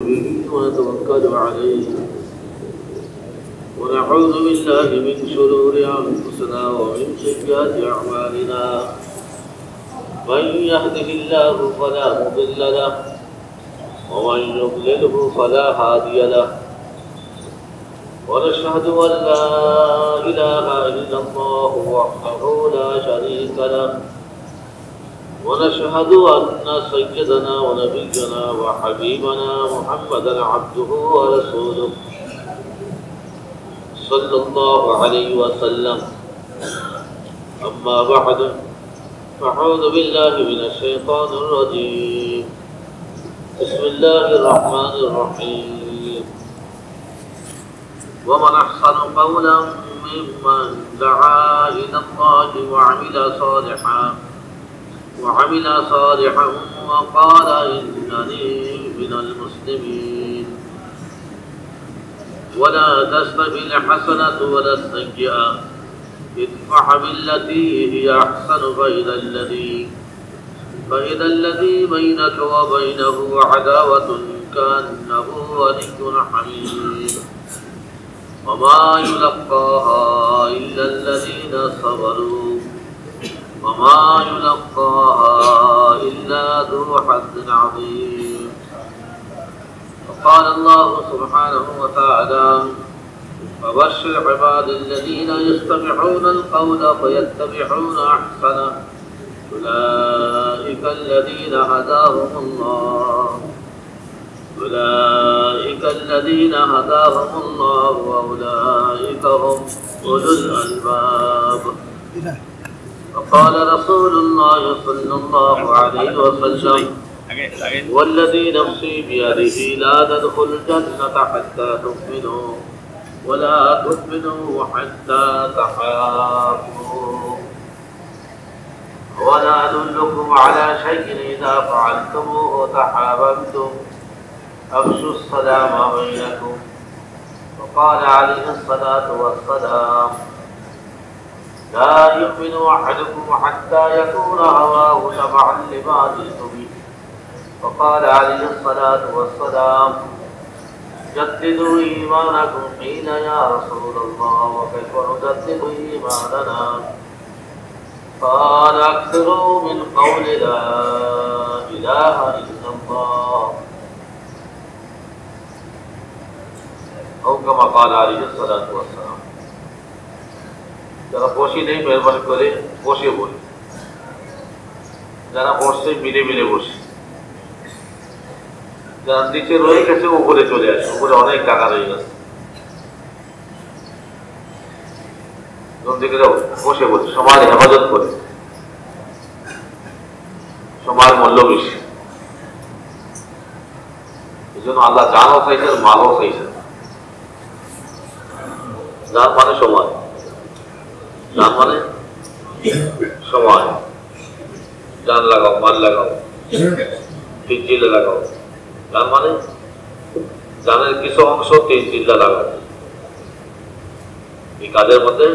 به ونتوكل عليه ونعوذ بالله من شرور أنفسنا ومن سيئات أعمالنا من يهده الله فلا مضل له ومن يضلله فلا هادي له ونشهد أن لا إله إلا الله وحده لا شريك له ونشهد أن سيدنا ونبينا وحبيبنا محمدا عبده ورسوله صلى الله عليه وسلم أما بعد فأعوذ بالله من الشيطان الرجيم بسم الله الرحمن الرحيم ومن أحسن قولا ممن دعا إلى الله وعمل صالحا وقال إنني من المسلمين ولا تستوي الحسنة ولا السيئة ادفع بالتي هي أحسن فإذا الذي بينك وبينه عداوة كأنه ولي حميم وما يلقاها إلا الذين صبروا وما يلقاها إلا ذو حظ عظيم وقال الله سبحانه وتعالى فبشر عباد الذين يستمعون القول فيتبعون أحسنه أولئك الذين هداهم الله وأولئك هم أولو الألباب وقال رسول الله صلى الله عليه وسلم والذي نفسي بيده لا تدخل الجنة حتى تؤمنوا ولا تؤمنوا حتى تحابوا ولا أدلكم على شيء إذا فعلتموه تحاببتم أفشوا السلام بينكم وقال عليه الصلاة والسلام لا يؤمن أحدكم حتى يكون هواه تبعا لما جئت به وقال عليه الصلاة والسلام جددوا إيمانكم قيل يا رسول الله وكيف نجدد إيماننا قال أكثروا من قول لا إله إلا الله أو كما قال عليه الصلاة والسلام যারা বসি নেই মেহরবানি করে বসে বলি, যারা বসছে মিলে মিলে বসি, যারা নিচে রয়ে গেছে উপরে চলে আসে, উপরে অনেক টাকা রয়ে গেছে। বসে বলি সময়ের হেফাজত করে, সময়ের মূল্য বেশি। এই জন্য আল্লাহ জানও চাইছেন মালও চাইছেন। জান মানে সময়, জান মানে সময়। জান লাগাও, মাল লাগাও, তিন চিল্লা লাগাও। জান মানে জানের কিছু অংশ তিন চিল্লা লাগাও। এই কাজের মধ্যে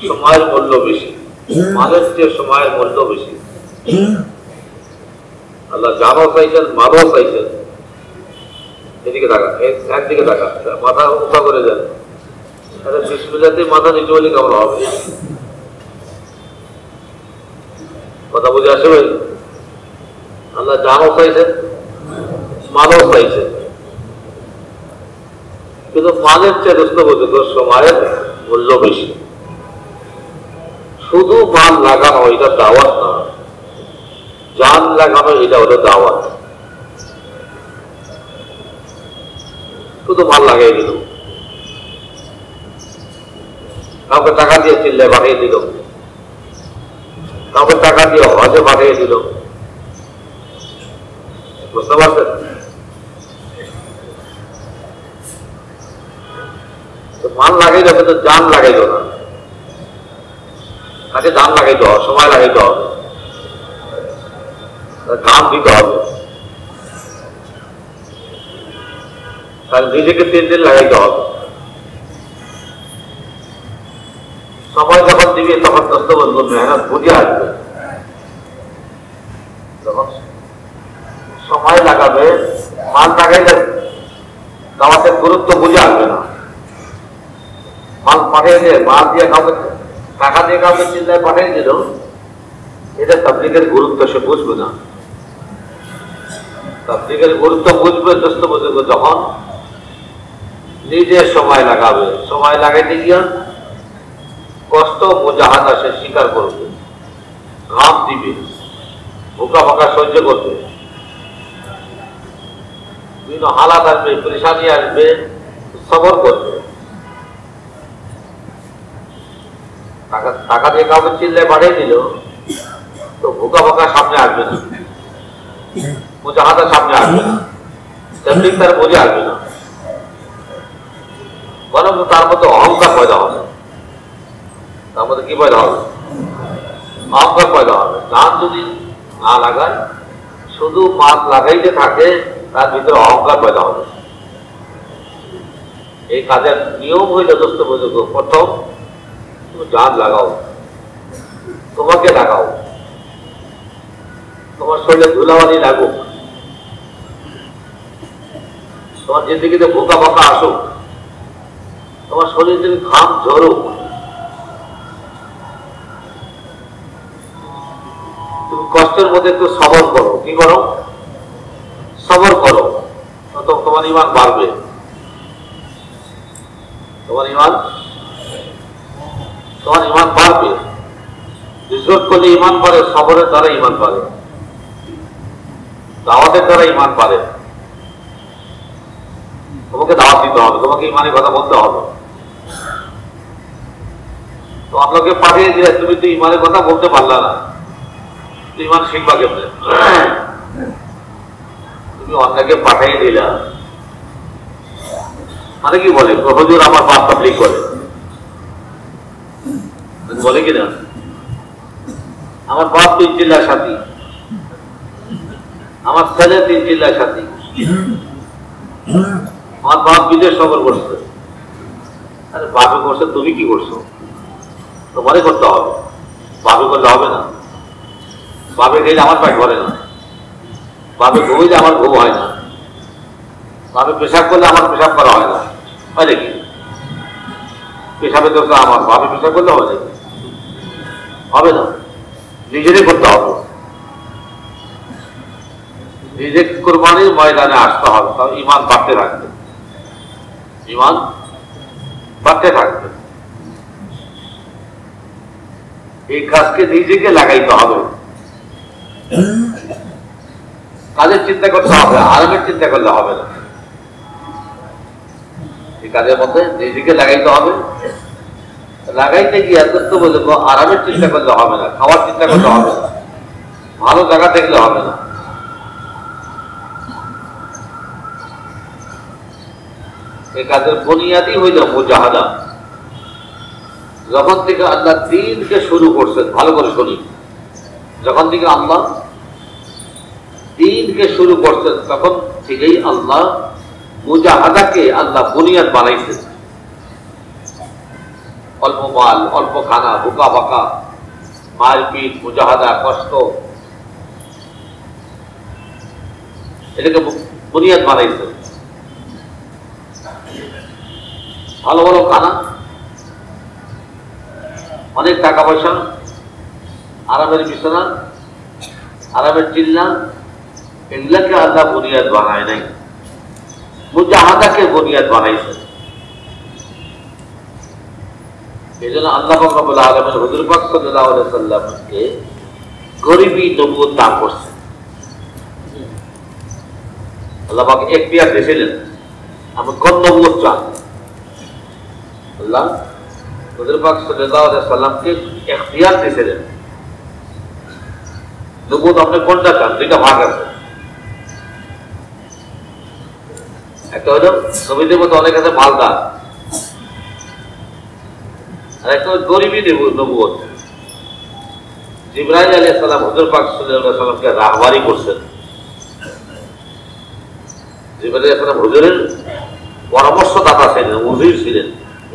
সময়ের মূল্য বেশি, মালের চেয়ে সময়ের মূল্য বেশি। আল্লাহ জানও চাইছেন মালও চাইছেন। এদিকে থাকা, একদিকে থাকা, মাথা উঁচা করে যান। বিসমিল্লাহতে মাথা নিচু হলে কেমন হবে? কথা বুঝে আসে ভাই? আল্লাহ জানও চাইছেন মালও চাইছেন, কিন্তু মালের চেয়ে দোস্ত পর্যন্ত সময়ের মূল্য বেশি। শুধু মাল লাগানো এটা দাওয়াত না, জান লাগানো এটা হলো দাওয়াত। শুধু মাল লাগাই দিল, কাউকে টাকা দিয়ে চিল্লায় পাঠিয়ে দিল, কাউকে টাকা দিয়ে হজে পাঠিয়ে দিল। বুঝতে পারছেন? মাল লাগাই যাবে তো জান লাগাইল না, তাকে জান লাগাইতে হবে, সময় লাগাইতে হবে, ঘাম দিতে হবে, তার নিজেকে 3 দিন লাগাইতে হবে। সময় যখন দিবে তখন দোস্ত বন্ধু মেহনত বুঝে আসবে। যখন সময় লাগাবে মাল টাকাইলে দাওয়াতের গুরুত্ব বুঝে আসবে না। মাল পাঠিয়ে দিয়ে মাল দিয়ে কাউকে টাকা দিয়ে কাউকে চিন্তায় পাঠিয়ে দিল, এটা তাবলীগের গুরুত্ব সে বুঝবে না। তাবলীগের গুরুত্ব বুঝবে দোস্ত বুঝবে যখন নিজে সময় লাগাবে, সময় লাগাইতে গিয়া কষ্ট মুজাহাদা সে স্বীকার করবে, ঘাম দিবে, ভুকা ফাঁকা সহ্য করবে, বিভিন্ন হালাত আসবে, পরেশানি আসবে, সবর করবে। টাকা দিয়ে কাউকে চিল্লায় পাঠিয়ে দিল তো ভুকা ফাঁকা সামনে আসবে না, মুজাহাদা সামনে আসবে না, তাবলীগ তার বোঝে আসবে না, বরং তার মধ্যে অহংকার পয়দা হবে। তার মধ্যে কি পয়দা হবে? অহংকার পয়দা হবে। গান যদি না লাগায়, শুধু মাছ লাগাইতে থাকে, তার ভিতরে অহংকার পয়দা হবে। এই কাজের নিয়ম হইল দোস্ত বুঝুক, প্রথম তুমি জান লাগাও, তোমাকে লাগাও, তোমার শরীরে ধুলাবালি লাগুক, তোমার জিন্দগিতে বোকা বাঁকা আসুক, তোমার শরীর থেকে ঘাম ঝরুক, তুমি কষ্টের মধ্যে একটু সবর করো। কি করো? সবর করো, তোমার ঈমান বাড়বে। তোমার ঈমান বাড়বে। হিজরত করলে ঈমান বাড়ে, সবরের দ্বারা ঈমান বাড়ে, দাওয়াতের দ্বারা ঈমান বাড়ে। তোমাকে দাওয়াত দিতে হবে, তোমাকে ঈমানের কথা বলতে হবে। তো আপনাকে পাঠিয়ে দিলে তুমি তো ঈমানের কথা বলতে পারলা না, ঈমান শিখবা কেমনে? তুমি অন্যকে পাঠিয়ে দিলা, মানে কি বলে হুজুর আমার বাপ তাবলীগ করে, বলে কিনা আমার বাপ 3 জেলার সাথী, আমার ছেলে 3 জেলার সাথী, আমার বাপ বিদেশ সফর করছে। আরে বাপে করছে, তুমি কি করছো? তোমারই করতে হবে, বাপে করলে হবে না। বাপে গেলে আমার পেট ভরে না, বাপে ঘুমিলে আমার ঘুম হয় না, বাপে পেশাব করলে আমার পেশাব করা হয় না। হয় নাকি? পেশাবের দোষটা আমার, বাপে পেশাব করলে হবে নাকি? হবে না। নিজেরই করতে হবে, নিজে কোরবানির ময়দানে আসতে হবে, তাহলে ঈমান বাড়তে থাকবে, ঈমান বাড়তে থাকবে। এই কাজকে নিজেকে লাগাইতে হবে, কাজের চিন্তা করতে হবে, আরামের চিন্তা করলে হবে না। এই কাজের মধ্যে নিজেকে লাগাইতে হবে। লাগাইতে গিয়ে এত বলবো আরামের চিন্তা করলে হবে না, খাওয়ার চিন্তা করলে হবে না, ভালো জায়গা দেখলে হবে না। এই কাজের বুনিয়াদই হইল মুজাহাদা। যখন থেকে আল্লাহ দ্বীনকে শুরু করছেন, ভালো করে শুনি, যখন থেকে আল্লাহ দ্বীনকে শুরু করছেন তখন থেকেই আল্লাহ মুজাহাদাকে আল্লাহ বুনিয়াদ বানাইছেন। অল্প মাল, অল্প খানা, বোকা বাঁকা, মারপিট, মুজাহাদা, কষ্ট, এটাকে বুনিয়াদ বানাইছেন। ভালো ভালো খানা, অনেক টাকা পয়সা, আরামের বিছানা, আরামের চিল্লা, এগুলাকে আল্লাহ বুনিয়াদ বানায় নাই, মুজাহাদাকে বুনিয়াদ বানাইছে। এই জন্য আল্লাহ রাব্বুল আলামিন হুজুর পাক সাল্লাল্লাহু আলাইহি সাল্লামকে গরিবী নবুয়ত দান করছেন। আল্লাহ পাক এখতিয়ার দিয়েছিলেন, আমি কোন নবুয়ত চান। আল্লাহ হুজুর পাক সাল্লাল্লাহু আলাইহি সাল্লামকে এখতিয়ার দিয়েছিলেন, নবুয়ত আপনি কোনটা চান? দুইটা ভাগ আছে। একটা হলো নবীদের মধ্যে অনেক আছে মালদার, আর একটা গরিবী নবুয়ত। জিবরাইল আলাইহিস সালাম হুজুর পাক সাল্লাল্লাহু আলাইহি সাল্লামকে রাহবারি করছেন। জিবরাইল আলাইহিস সালাম হুজুরের পরামর্শদাতা ছিলেন, উজির ছিলেন,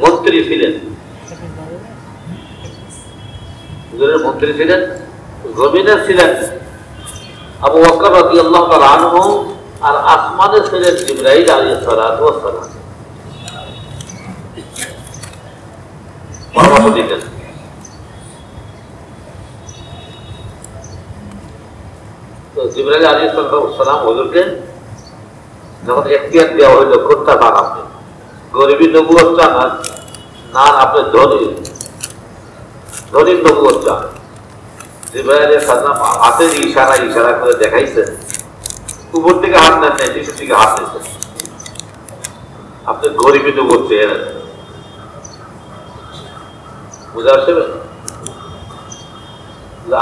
মন্ত্রী ছিলেন, হুজুরের মন্ত্রী ছিলেন, জমিনের ছিলেন। আবু বকর রাদিয়াল্লাহু তাআলা আনহু আর আসমানে ছিলেন জিবরাইল আলাইহিস সালাতু ওয়াস সালাম। পরামর্শ দিতেন। তো জিবরাইল আলাইহিস সালাতু ওয়াস সালাম হুজুরকে যখন এখতিয়ার দেওয়া হইল, কোনটা পান আপনি, গরিবী নবুয়ত চান না আপনি ধনীর নবুয়ত চান? জিবরাইল আলাইহিস সালাম হাতের ইশারা করে দেখাইছেন, উপর থেকে হাত নেন নাই, নিচের দিকে হাত নিয়েছেন, আপনি গরিবী নবুয়ত চেয়ে নেন। বুঝে আসবে?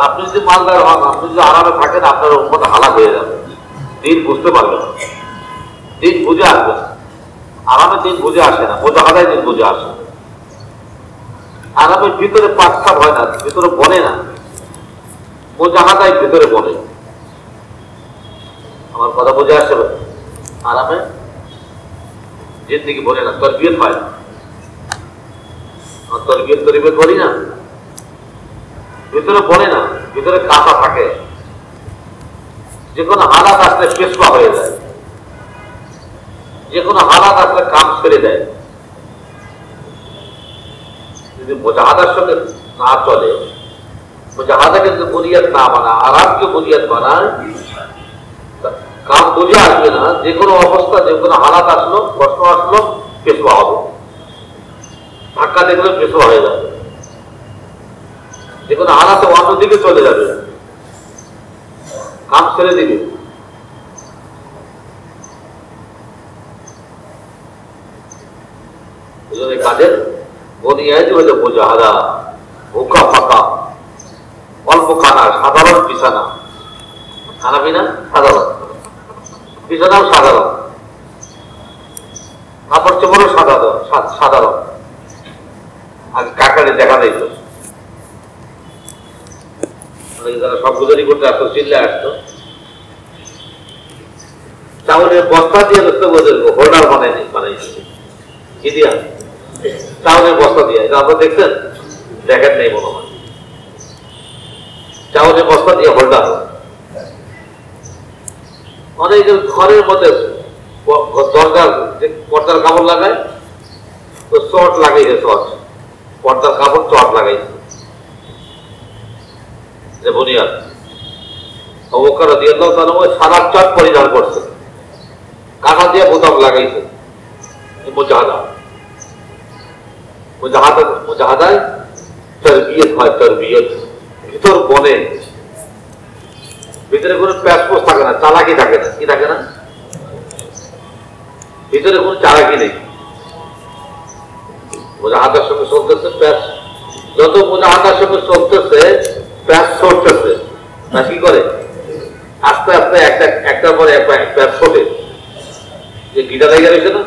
আপনি যদি মালদার হন, আপনি যদি আরামে থাকেন, আপনার উম্মত হালাক হয়ে যাবে, দিন বুঝতে পারবেন না, দিন বুঝে আসবে না। আরামে দিন বুঝে আসে না, মোজাহাদায় দিন বুঝে আসে। আরামের ভিতরে পাকসাপ হয় না, ভিতরে বনে না, মোজাহাদায় ভিতরে বনে। আমার কথা বুঝে আসে? আরামে জিন্দিগি বনে না, তরবিয়ত হয় না। তরবিয়ত বলি না, ভিতরে বনে না, ভিতরে কাঁচা থাকে, যে কোনো হালাত আসলে পেশোয়া হয়ে যায়, যে কোনো হালাত আসলে কাম ছেড়ে দেয়। যদি মুজাহাদার সঙ্গে না চলে, মুজাহাদাকে যদি বুনিয়াদ না বানায়, আরামকে বুনিয়াদ বানায়, কাম বুঝে আসবে না। যে কোনো অবস্থা, যে কোনো হালাত আসলো, কষ্ট আসলো, পেশোয়া হবে, ধাক্কা দেখলে পেশোয়া হয়ে যাবে, যে কোনো হালাতে অন্যদিকে চলে যাবে, কাম ছেড়ে দিবে। কাজের বুনিয়াদ হলো মুজাহাদা, ভুকা ফাঁকা, অল্প খানা, সাধারণ বিছানা, খানা পিনা সাধারণ, বিছানাও সাধারণ, কাপড় চোপড়ও সাধারণ। আজ কাকারে দেখা দিত, যারা সব গুজারি করতে আসতো, চিল্লে আসতো, চাউলের বস্তা দিয়ে হোল্ডার বানাইছে, কি দিয়া? চাউলের বস্তা দিয়ে। এটা আপনারা দেখছেন? দেখেন নেই মনে হয়। চাউলের বস্তা দিয়ে হোল্ডার। অনেক ঘরের মধ্যে দরকার যে পর্দার কাপড় লাগায়, তো চট লাগাইছে, চট, পর্দার কাপড় চট লাগাইছে, যে বুনিয়াদ। আবু বকর রাদিয়াল্লাহু তাআলা সারা চট পরিধান করছে, কাঁথা দিয়ে বোতাম লাগাইছে। মুজাহাদায় তরবিয়ত হয়, তরবিয়ত। ভিতর বনে, ভিতরে কোনো প্যাসপোস থাকে না, চালাকি থাকে না। কি থাকে না? ভিতরে কোনো চালাকি নেই। মুজাহাদার সঙ্গে চলতেছে প্যাস, যত মুজাহাদার সঙ্গে চলতেছে প্যাস ছড়তেছে, না কি করে? আস্তে আস্তে একটার পরে প্যাস ছোটে। যে গিটা লাগা রয়েছে না,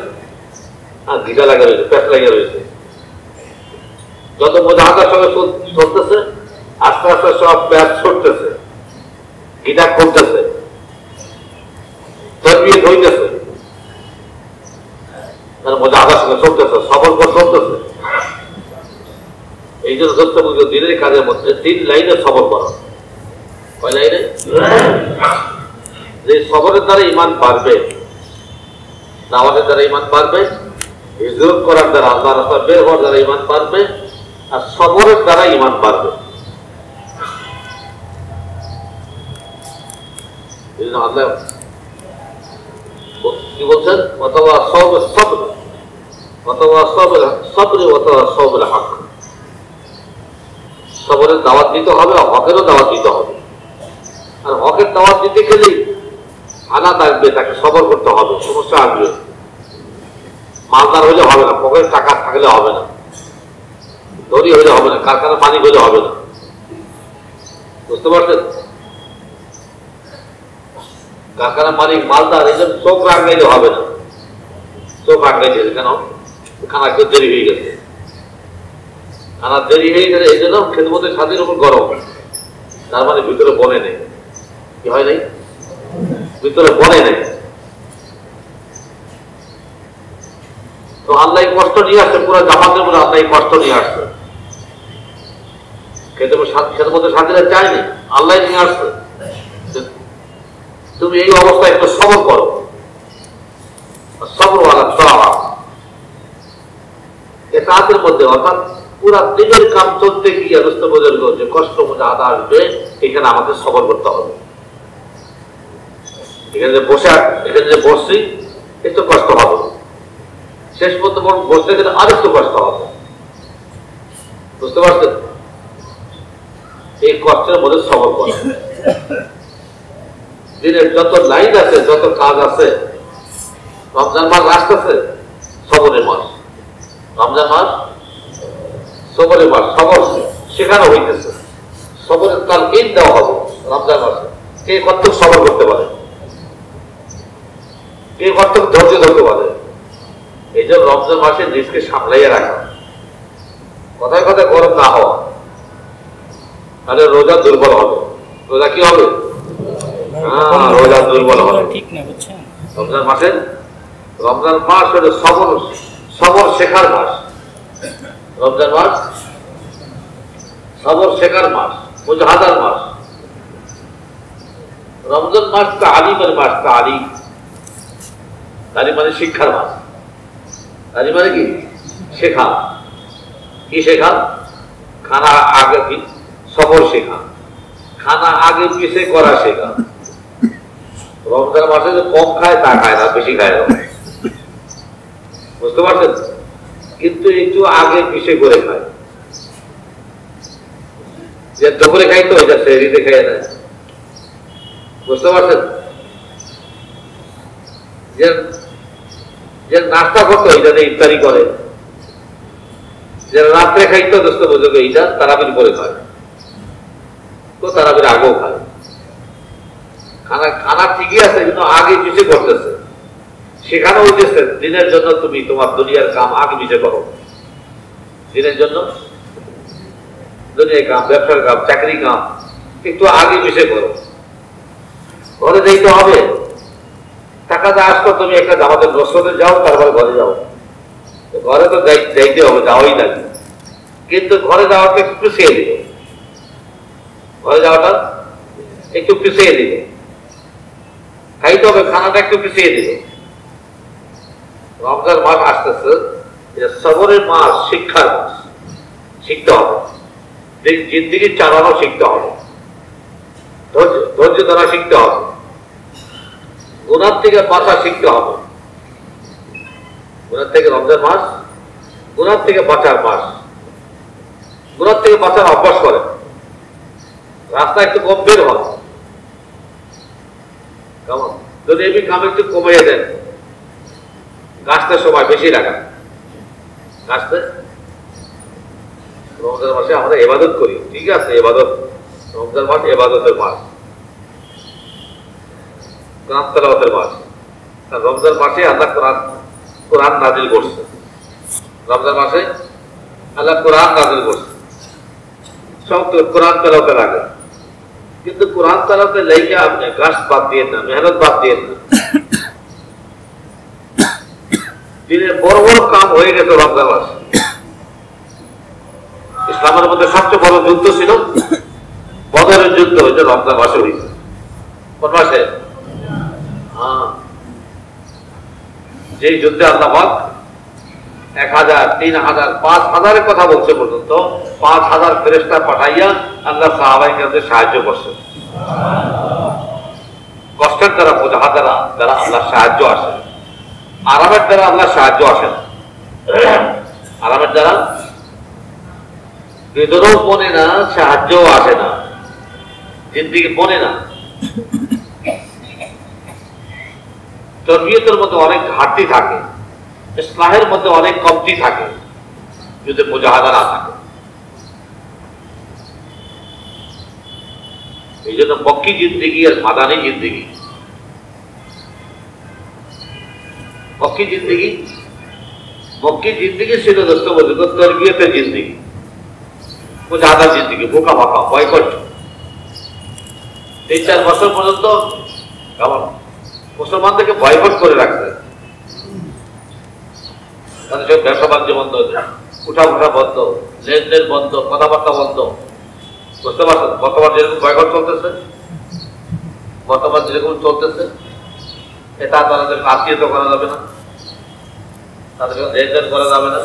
হ্যাঁ গিটা লাগা রয়েছে, প্যাস লাগা রয়েছে। যত মুজাহাদার সঙ্গে চলতেছে আস্তে আস্তে সব প্যাস ছড়তেছে, গিটা কমতেছে, তরবিয়ত হইতেছে, মুজাহাদার সঙ্গে চলতেছে, সবর পর চলতেছে। এই জন্য দোস্ত বুঝলো, দিনের কাজের মধ্যে 3 লাইনে সবর করা। কয় লাইনে? যে সবরের দ্বারা ইমান বাড়বে, নামাজের দ্বারা ইমান বাড়বে, হিজরত করার দ্বারা, আল্লাহ রাস্তা বের হওয়ার দ্বারা ইমান বাড়বে, আর সবরের দ্বারা ইমান বাড়বে। আল্লাহ কি বলছেন? অথবা সবর, অথবা সবরে, অথবা সবরে হক। সবরের দাওয়াত দিতে হবে, হকেরও দাওয়াত দিতে হবে। আর হকের দাওয়াত দিতে গেলেই হালাত আসবে, তাকে সবর করতে হবে, সমস্যা আসবে। মালদার হইলে হবে না, পকেটে টাকা থাকলে হবে না, ধনী হইলে হবে না, কারখানার মালিক হইলে হবে না। বুঝতে পারছেন? কারখানার মালিক মালদার, এই জন্য চোখ রাখলে হবে না। চোখ রাখলাইছে কেন? খানা খেতে দেরি হয়ে গেছে, খানা দেরি হয়ে গেলে এই জন্য খেদমতের ছাদের উপর গরম, তার মানে ভিতরে বনে নেই। কি হয় নাই? ভিতরে বনে নেই। তো আল্লাহ কষ্ট নিয়ে আসছে, পুরো জামাতের উপরে আল্লাহ কষ্ট নিয়ে আসছে। খেদমতের সাথীরা চায়নি, আল্লাহ নিয়ে আসছে। তুমি এই অবস্থায় একটু সবর করো, সবর ওয়ালা তাআত, এতাতের মধ্যে অর্থাৎ পুরা দিনের কাম চলতে গিয়ে দোস্ত বুজুর্গ যে কষ্ট মুজাহাদা আসবে, এখানে আমাকে সবর করতে হবে। এখানে যে বসছি একটু কষ্ট হবে, শেষ পর্যন্ত বসতে গেলে আর একটু কষ্ট হবে, বুঝতে পারছেন? এই কষ্টের মধ্যে সবর করে দিনের যত লাইন আছে, যত কাজ আছে, রমজান মাস আসতেছে, সবরের মাস। রমজান মাস সবরের মাস, সবর শেখানো হইতেছে, সবরের কাল ঈদ দেওয়া হবে রমজান মাসে। কে কতটুকু সবর করতে পারে, কে কতটুকু ধৈর্য ধরতে পারে? এই জন্য রমজান মাসে নিজকে সামলাইয়া রাখা, কথায় কথায় গরম না হওয়া, তাহলে রোজা দুর্বল হবে। রোজা কি হবে? রোজা দুর্বল হবে। রমজান মাসে, রমজান মাস হলো সবর শেখার মাস। রমজান মাস সবর শেখার মাস, মুজাহাদার মাস। রমজান মাস তালিমের মাস। তালিম মানে শিক্ষার মাস। তালিম মানে কি? শেখা। কি শেখা? খানা আগে সবর শেখা, খানা আগে পিছিয়ে করা শেখা। রমজান মাসে যে কম খায় তা খায় না, বেশি খায় না, বুঝতে পারছেন? কিন্তু একটু আগে পিছিয়ে করে খায়। যে দুপুরে খাইতো এটা সেহরিতে খায় না, বুঝতে পারছেন? যে নাস্তা করতো এটা ইফতারি করে, যারা রাত্রে খাইতো দোস্ত বুঝলো এইটা তারাবির পরে খায়, তো তারাবির আগেও খায়। খানা ঠিকই আছে, কিন্তু আগে পিছিয়ে করতেছে, শেখানো হইতেছে দিনের জন্য তুমি তোমার দুনিয়ার কাম আগে পিছিয়ে করো। দিনের জন্য দুনিয়ার কাম, ব্যবসার কাম, চাকরি কাম একটু আগে পিছিয়ে করো। ঘরে যাইতে হবে, টাকা যা আসতো তুমি একটা আমাদের রসদে যাও, তারপরে ঘরে যাও। ঘরে তো যাইতে হবে, যাওয়াই লাগে, কিন্তু ঘরে যাওয়াটা একটু পিছিয়ে দিবে, ঘরে যাওয়াটা একটু পিছিয়ে দিবে, খাইতে হবে খানাটা একটু পিছিয়ে দিবে। রমজান মাস আসতেছে, এটা সবরের মাস, শিক্ষার মাস। শিখতে হবে, জিন্দিগি চালানো শিখতে হবে, ধৈর্য ধরা শিখতে হবে, গুনার থেকে বাঁচা শিখতে হবে। গুনার থেকে, রমজান মাস গুনার থেকে বাঁচার মাস। গুনার থেকে বাঁচার অভ্যাস করে, রাস্তা একটু কম বের হয়, কেমন? যদি এই কাম একটু কমিয়ে দেন, গাছতে সময় বেশি লাগান, গাছতে। রমজান মাসে আমরা ইবাদত করি, ঠিক আছে, ইবাদত। রমজান মাস ইবাদতের মাস, কোরআন তেলাওয়াতের মাস। রমজান মাসে আল্লাহ কোরআন নাজিল করছে, রমজান মাসে আল্লাহ কোরআন নাজিল করছে, সব কোরআন তেলাওয়াতে লাগে। কিন্তু কোরআন তেলাওয়াতে লেগে আপনি গাছ বাদ দিয়ে না, মেহনত বাদ দিয়ে না। দিনের বড় বড় কাম হয়ে গেছে রমজান মাসে। ইসলামের মধ্যে সবচেয়ে বড় যুদ্ধ ছিল বদরের যুদ্ধ, হয়েছে রমজান মাসে হয়েছে। কোন মাসে? যে যুদ্ধে আল্লাহ 1000, 3000, 5000-এর কথা বলছে পর্যন্ত 5000 ফেরেশতা পাঠাইয়া আল্লাহ সাহাবায়ে কেরামদের সাহায্য করছেন। কষ্টের দ্বারা, মুজাহাদার দ্বারা আল্লাহ সাহায্য আসে, আরামের দ্বারা আল্লাহ সাহায্য আসে না। আরামের দ্বারা বেদনাও বনে না, সাহায্যও আসে না, জিন্দিগি বনে না। তরবিয়তের মধ্যে অনেক ঘাটতি থাকে, ইসলাহের মধ্যে অনেক কমতি থাকে যদি মুজাহাদা না থাকে। এই জন্য মক্কি জিন্দিগি আর মাদানী জিন্দিগি, মক্কি জিন্দিগি ছিল দোস্ত বলতে তরবিয়তের জিন্দিগি, মুজাহাদার জিন্দিগি, বোকা ফাঁকা বয়কট। 3-4 বছর পর্যন্ত কেমন মুসলমানদেরকে বয়কট করে রাখছে, তাদের সব ব্যবসা বাণিজ্য বন্ধ, উঠা বন্ধ, লেনদেন বন্ধ, কথাবার্তা বন্ধ, বুঝতে পারছেন? বর্তমান যেরকম বয়কট চলতেছে, এটা তাদেরকে আত্মীয়তা করা যাবে না, তাদেরকে লেনদেন করা যাবে না,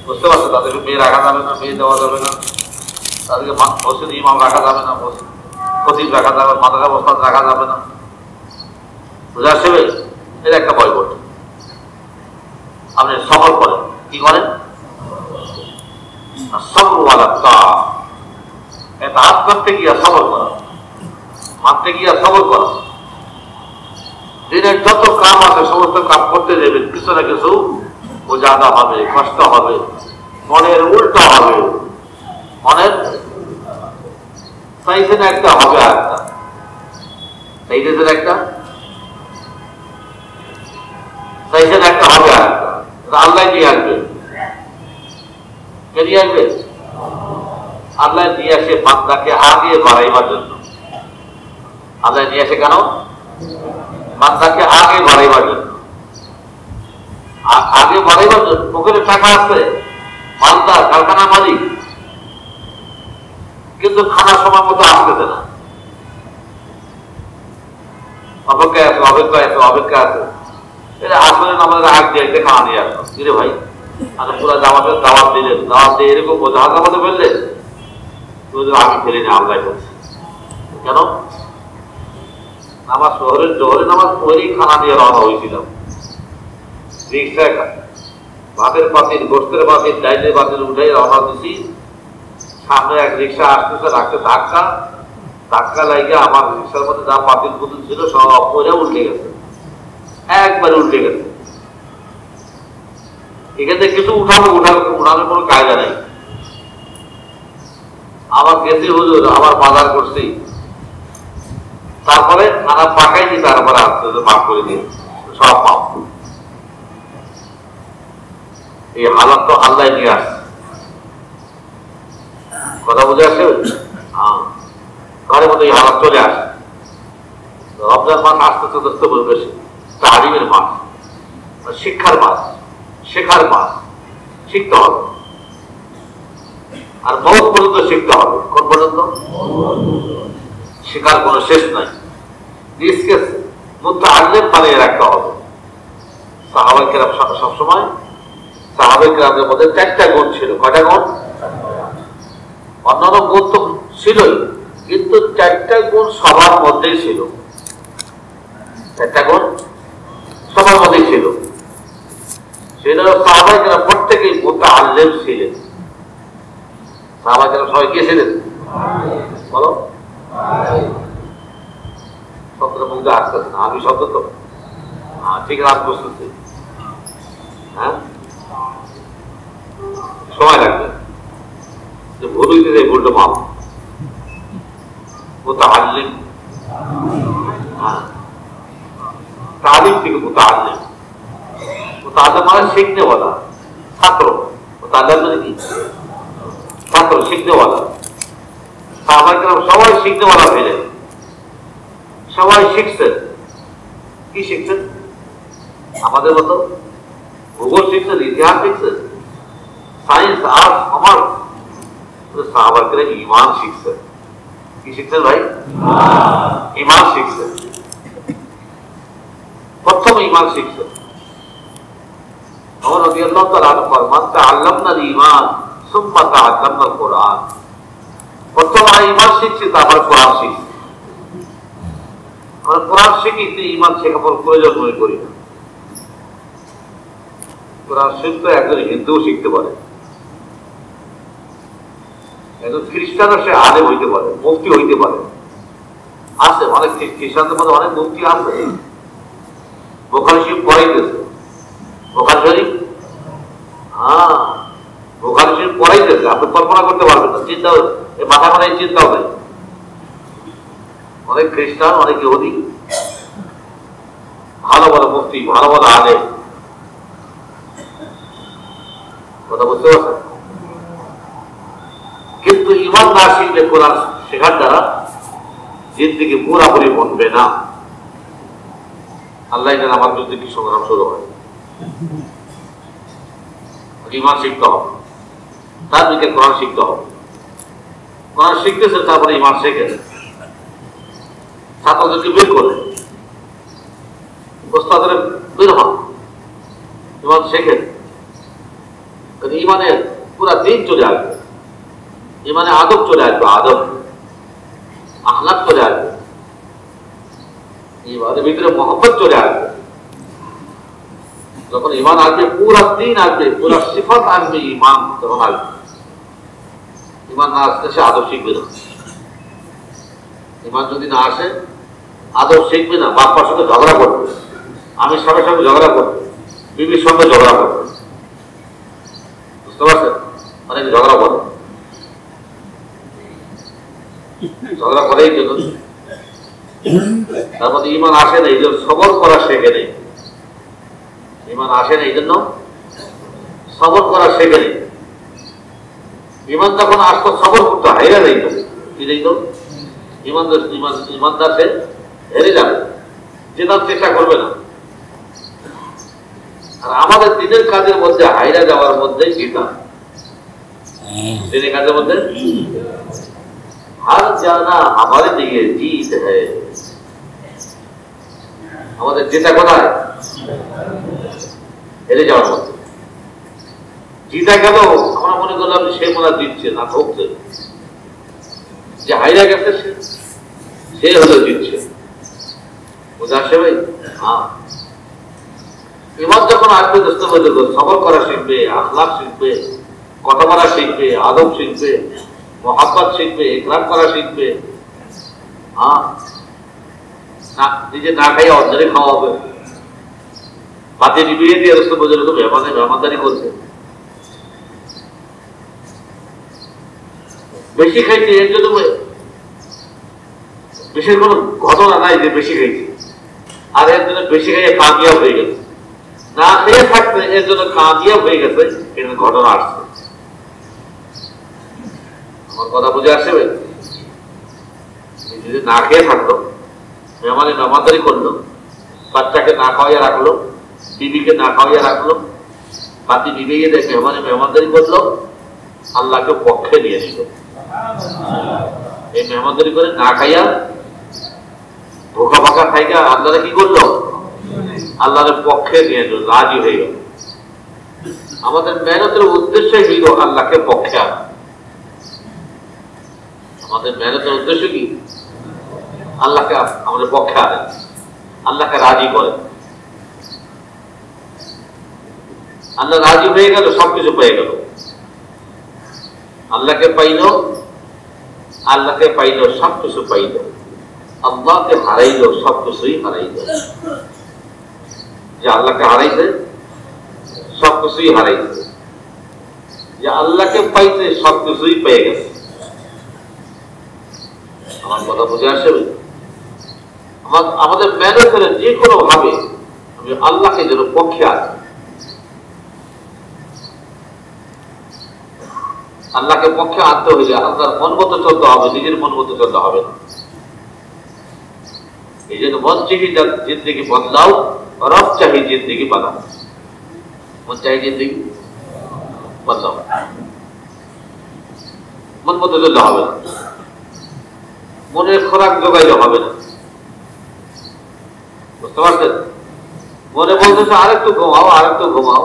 বুঝতে পারছো? তাদেরকে মেয়ে রাখা যাবে না, মেয়ে দেওয়া যাবে না, তাদেরকে মসজিদ ইমাম রাখা যাবে না, খতিব রাখা যাবে, মাদ্রাসা ওস্তাদ রাখা যাবে না, বুঝে আসছে? এর একটা বয়কট। আপনি সফর করেন, কি করেন? সবরওয়ালা তা এটা হাত করতে গিয়া সবর করা, মানতে গিয়া সবর করা। দিনের যত কাম আছে সমস্ত কাম করতে দেবেন, কিছু না কিছু বোঝানো হবে, কষ্ট হবে, মনের উল্টো হবে, মনের সাইজের একটা হবে, একটা সাইজের একটা সাইজের একটা হবে, একটা আল্লাহ নিয়ে আসবে। কে নিয়ে আসবে? আল্লাহ নিয়ে আসে বান্দাকে আগে বাড়াইবার জন্য। আল্লাহ নিয়ে আসে কেন? বান্দাকে আগে বাড়াইবার জন্য। আগে বাড়াইবার জন্য পকেটে টাকা আছে, মালদার কারখানা মালিক, কিন্তু খানার সময় মতো আসতেছে না, অপেক্ষায় আছে, অপেক্ষায় আছে, অপেক্ষা আছে। এটা আসলে আমাদের আগ দিয়ে একটা খাওয়া নিয়ে আসলো, কিরে ভাই পুরা জামাতের দাওয়াত দিলেন, দাওয়াত দিয়ে এরকম বোঝা জামাতে ফেললেন, আমি ফেলিনি, আল্লাহ বলছি। কেন? আমার জোহরের নামাজ পড়েই খানা দিয়ে রওনা হয়েছিলাম, রিক্সায় ভাতের পাতিল, গোস্তের পাতিল, ডাইলের পাতিল উঠে রওনা দিছি। সামনে এক রিক্সা আসতেছে, রাখতে ধাক্কা, ধাক্কা লাগিয়ে আমার রিক্সার মধ্যে যা পাতিল পুতিল ছিল সব পরে উল্টে গেছে, একবারে উল্টে গেছে। এখান থেকে কিছু উঠানোর কোনো কায়দা নেই। আমার গেছি হুজুর, আমার বাজার করছি, তারপরে খানা পাকাইছি, তারপরে আসতে মাফ করে দিয়ে সব মাফ। এই হালাত তো আল্লাহ নিয়ে আসছে, কথা বুঝে আসছে? ঘরের মধ্যে এই হালাত চলে আসে। রমজান মাস আস্তে আস্তে আস্তে বলবে তালিমের মাস, শিক্ষার মাস, শেখার মাস, শিখতে হবে। আর মওত পর্যন্ত শিখতে হবে। কোন পর্যন্ত? শেখার কোনো শেষ নাই। নিজকে মুতাআল্লিম বানিয়ে রাখতে হবে। সাহাবায়ে কেরাম সবসময়, সাহাবায়ে কেরামদের মধ্যে 4টা গুণ ছিল। কয়টা গুণ? অন্যান্য গুণ তো ছিলই, কিন্তু 4টা গুণ সবার মধ্যেই ছিল। 4টা গুণ সবার মধ্যেই ছিল। সেটা সাহাবায়ে কেরাম প্রত্যেকেই মুতাআল্লিম ছিলেন। সাহাবায়ে কেরাম সবাই কে ছিলেন? বলো। শব্দের মধ্যে আসতেছে না, আমি শব্দ তো ঠিক রাত বুঝতেছি। হ্যাঁ, সময় লাগবে, ভুল হইতে যায়, ভুলটা মাপ। মুতাআল্লিম, তালিম থেকে মুতাআল্লিম। মুতাআল্লিম মানে শিখতে বলা, ছাত্র। মুতাআল্লিম মানে কি? ছাত্র, শিখতে বলা। সাহাবায়ে কেরাম সবাই শিখতে বলা ফেলেন, সবাই শিখছেন। কি শিখছেন? আমাদের মতো ভূগোল শিখছেন, ইতিহাস শিখছেন, সায়েন্স, আর্টস, কমার্স। সাহাবায়ে কেরাম ঈমান শিখছেন। কি শিখছেন ভাই? ঈমান শিখছেন। প্রথম ঈমান শিখছেন। ওমর রাদিয়াল্লাহু তাআলা আনহু ফরমান, তাআল্লামনাল ঈমান সুম্মা তাআল্লামনাল কুরআন। প্রথম আমরা ঈমান শিখছি, তারপর কোরআন শিখছি। আমরা কোরআন শিখি, ঈমান শেখা প্রয়োজন মনে করি না। কোরআন শিখতে একজন হিন্দুও শিখতে পারে, একজন খ্রিস্টানও সে আলেম হইতে পারে, মুফতি হইতে পারে। আছে অনেক খ্রিস্টানদের মধ্যে অনেক মুফতি আছে, বুখারী শরীফ পড়াইতেছে। বুখারী শরীফ, বুখারী শরীফ পড়াইতেছে। আপনি কল্পনা করতে পারবেন না, চিন্তা মাথা মাথায় চিন্তাও নেই। অনেক খ্রিস্টান, অনেক ইহুদি, ভালো ভালো মুফতি, ভালো ভালো আলেম। কথা বুঝতে পারছেন? কিন্তু ঈমান না শিখলে কোরআন শেখার দ্বারা জিন্দেগি পুরাপুরি বনবে না। আল্লাহ জানে আমার বিরুদ্ধে কি সংগ্রাম শুরু হয়। ঈমান শিখতে হবে, তার দিকে কোরআন শিখতে হবে। কোরআন শিখতেছে, তারপরে ঈমান শেখে। ছাত্রদেরকে বের করে ওস্তাদের বের হন, ইমান শেখেন, ইমানের পুরা দিন চলে আসবে, ইমানে আদব চলে আসবে, আদব আখলাক চলে আসবে, ইমানের ভিতরে মহব্বত চলে আসবে। যখন ইমান আসবে পুরা দিন আসবে, পুরা সিফাত আসবে, ইমান যখন আসবে। ইমান না আসলে সে আদব শিখবে না। ইমান যদি না আসে আদব শিখবে না, বাপ্পার সঙ্গে ঝগড়া করবে, আমি স্বামীর সঙ্গে ঝগড়া করবে, বিবির সঙ্গে ঝগড়া করবে, বুঝতে পারছেন? অনেক ঝগড়া করে, ঝগড়া করেই জন্য তার মধ্যে ইমান আসে না, এই জন্য সবর করা শেখে নেই। ইমান আসে না এই জন্য সবর করা শেখে নেই। ইমান যখন আসতো সবর করতো, হাইরা যাইত, কি যাইত? ইমানদার সে হেরে যাবে, জেতার চেষ্টা করবে না। আর আমাদের দিনের কাজের মধ্যে হাইরা যাওয়ার মধ্যে জিতা, দিনের কাজের মধ্যে হার জানা আমাদের দিকে জিত হ্যায়। আমাদের জেতা কোথায়? হেরে যাওয়ার মধ্যে। জিতা গেল আমরা মনে করলাম সে মনে জিতছে না, ঠকছে, যে হাইরা গেছে সে হলো জিতছে, বুঝে আসে ভাই? হ্যাঁ, ইমান যখন আসবে দোস্ত বুজুর্গ, সবর করা শিখবে, আখলাক শিখবে, কথা বলা শিখবে, আদব শিখবে, মোহাব্বত শিখবে, ইকরাম করা শিখবে। হ্যাঁ, নিজে না খাইয়া অর্ধেক খাওয়া হবে, পাতে নিবিয়ে দিয়ে দোস্ত বুজুর্গ মেহমানদারি করছে। বেশি খাইছে এর জন্য বেশির কোনো ঘটনা নাই যে বেশি খাইছে, আর এর জন্য বেশি খাইয়ে কামিয়াব হয়ে গেছে। না খেয়ে থাকতে এর জন্য কামিয়াব হয়ে গেছে, এর ঘটনা আসছে। আমার কথা বুঝে আসছে? যদি না খেয়ে থাকলো, মেহমানদারি করলো, বাচ্চাকে না খাওয়াইয়া রাখলো, বিবিকে না খাওয়াইয়া রাখলো, পাতি বিবিয়ে দেয় মেহমানদারি করলো, আল্লাহকে পক্ষে নিয়ে নিল। এই মেহমানদারি করে না খাইয়া ধোকা ফাঁকা খাইয়া আল্লাহরে কি করলো? আল্লাহরের পক্ষে নিয়ে নিল, রাজি হয়ে গেল। আমাদের মেহনতের উদ্দেশ্যই হইল আল্লাহকে পক্ষে আনা। আমাদের মেহনতের উদ্দেশ্য কি? আল্লাহকে আমাদের পক্ষে আনে, আল্লাহকে রাজি করে। আল্লাহ রাজি হয়ে গেল, সবকিছু পেয়ে গেল। আল্লাহকে পাইল, আল্লাহকে পাইল, সবকিছু পাইল। আল্লাহকে হারাইল, সবকিছুই হারাইল। যে আল্লাহকে হারাইছে সবকিছুই হারাইছে, যে আল্লাহকে পাইছে সবকিছুই পেয়ে গেছে। আমার কথা বুঝে আসে? আমাদের মেহনত করে যে কোনো ভাবে আমি আল্লাহকে যেন পক্ষে আছি, আল্লাহকে পক্ষে আনতে হইলে আল্লাহর মন মতো চলতে হবে, নিজের মন মতো চলতে হবে না। এই জন্য মন চাহি জিন্দগি বদলাও, রব চাহি জিন্দগি বানাও। মন চাহি জিন্দগি বদলাও, মন মতো চলতে হবে না, মনের খোরাক জোগাইলে হবে না, বুঝতে পারছেন? মনে বলতেছে আরেকটু ঘুমাও, আরেকটু ঘুমাও,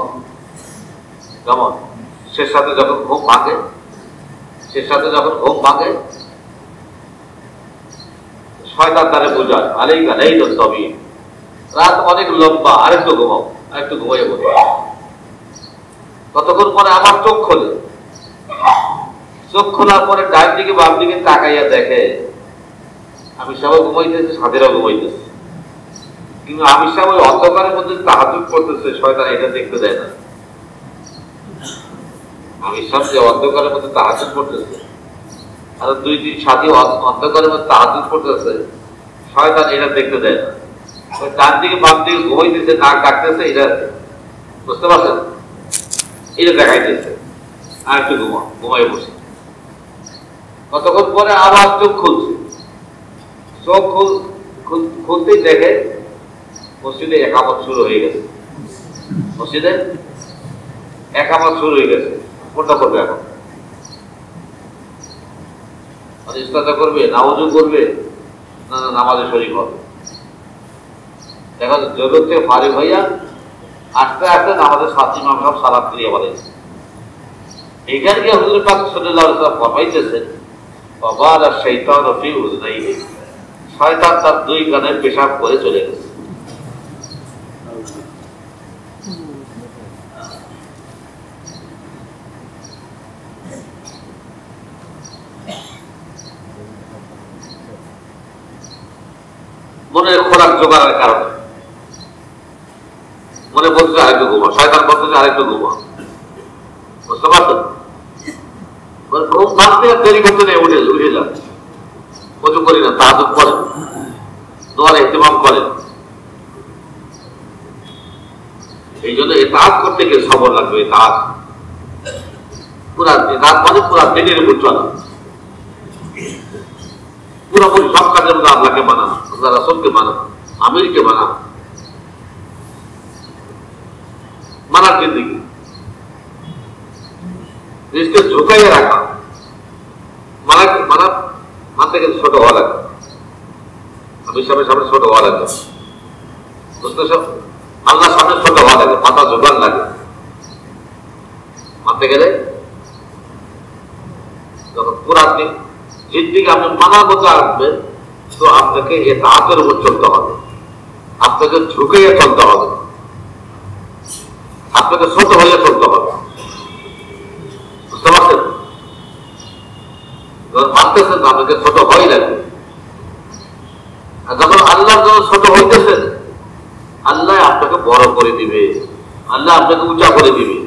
কেমন? সে সাথে যখন ঘুম ভাঙে, সে সাথে যখন ঘুম ভাঙে, শয়তান তারে বোঝায়, আলাইকা লাইলুন তাওয়ীল, রাত অনেক লম্বা, আরেকটু ঘুমাও, আরেকটু ঘুমাইয়ে বলো। কতক্ষণ পরে আমার চোখ খোলে, চোখ খোলার পরে ডান দিকে বাম দিকে তাকাইয়া দেখে আমি সবাই ঘুমাইতেছি, সাথেরাও ঘুমাইতেছে, কিন্তু আমি সবাই অন্ধকারের মধ্যে তাহাজ্জুদ করতেছে, শয়তান এটা দেখতে দেয় না। আমি সব যে অন্ধকারের মধ্যে তাহাজ্জুদ করতেছে, আর দুই তিন সাথী অন্ধকারের মধ্যে তাহাজ্জুদ করতেছে, শয়তান এটা দেখতে দেয় না। ওই ডান দিকে বাম দিকে ঘুমাইতেছে, নাক ডাকতেছে, এটা বুঝতে পারছেন? এটা দেখাইতেছে, আর একটু ঘুমাই বসে। কতক্ষণ পরে আবার চোখ খুলছে, চোখ খুলতেই দেখে মসজিদে একামত শুরু হয়ে গেছে, মসজিদে একামত শুরু হয়ে গেছে। কোনটা করবে এখন? ইস্তেঞ্জা করবে না ওযু করবে না নামাজে শরীক হবে? দেখা যায় জগৎ থেকে ফারিগ হইয়া আস্তে আস্তে আমাদের সাত ইমাম সাহেব সালাত দিয়ে বলে এখানে গিয়ে হুজুর পাক সাল্লাল্লাহু আলাইহি ওয়াসাল্লাম ফরমাইতেছেন ওয়াবাল শাইতান ফি উযনাইহি শয়তান তার দুই কানে পেশাব করে চলে গেছে। মনের খোরাক জোগাড়ের কারণে মনে বলছে আরেকটু ঘুমা, শয়তান বলতেছে আরেকটু ঘুমা, বুঝতে পারছেন? ঘুম ভাঙতে দেরি করতে নেই, উঠে যান, কচু করি না, তাহাজ্জুদ করেন, দোয়ার ইহতিমাম করেন। এই জন্য ইতাআত করতে গিয়ে সবর লাগবে। ইতাআত মানে পুরা দিনের উপর চলা, পুরোপুরি সব কাজের মধ্যে আল্লাহকে মানানো, আল্লাহ রাসূলকে মানানো, আমিরকে মানানো, মানার জিন্দেগি নিজকে ঝুঁকাইয়ে রাখা, মানতে গেলে ছোট হওয়া লাগে, আমি সামনে ছোট হওয়া লাগে, বুঝতেছ? আল্লাহর সামনে ছোট হওয়া লাগে, মাথা ঝোঁকান লাগে, মানতে গেলে যখন পুরা দিন জিন্দেগি আপনি মানার মতো আসবেন, তো আপনাকে ইতাআতের উপর চলতে হবে, আপনাকে ঝুঁকাইয়ে চলতে হবে, আপনাকে ছোট হয়ে চলতে হবে, বুঝতে পারছেন? যখন মানতেছেন আপনাকে ছোট হয়ে লাগবে, আর যখন আল্লাহর জন্য ছোট হইতেছেন আল্লাহ আপনাকে বড় করে দিবে, আল্লাহ আপনাকে উঁচা করে দিবে,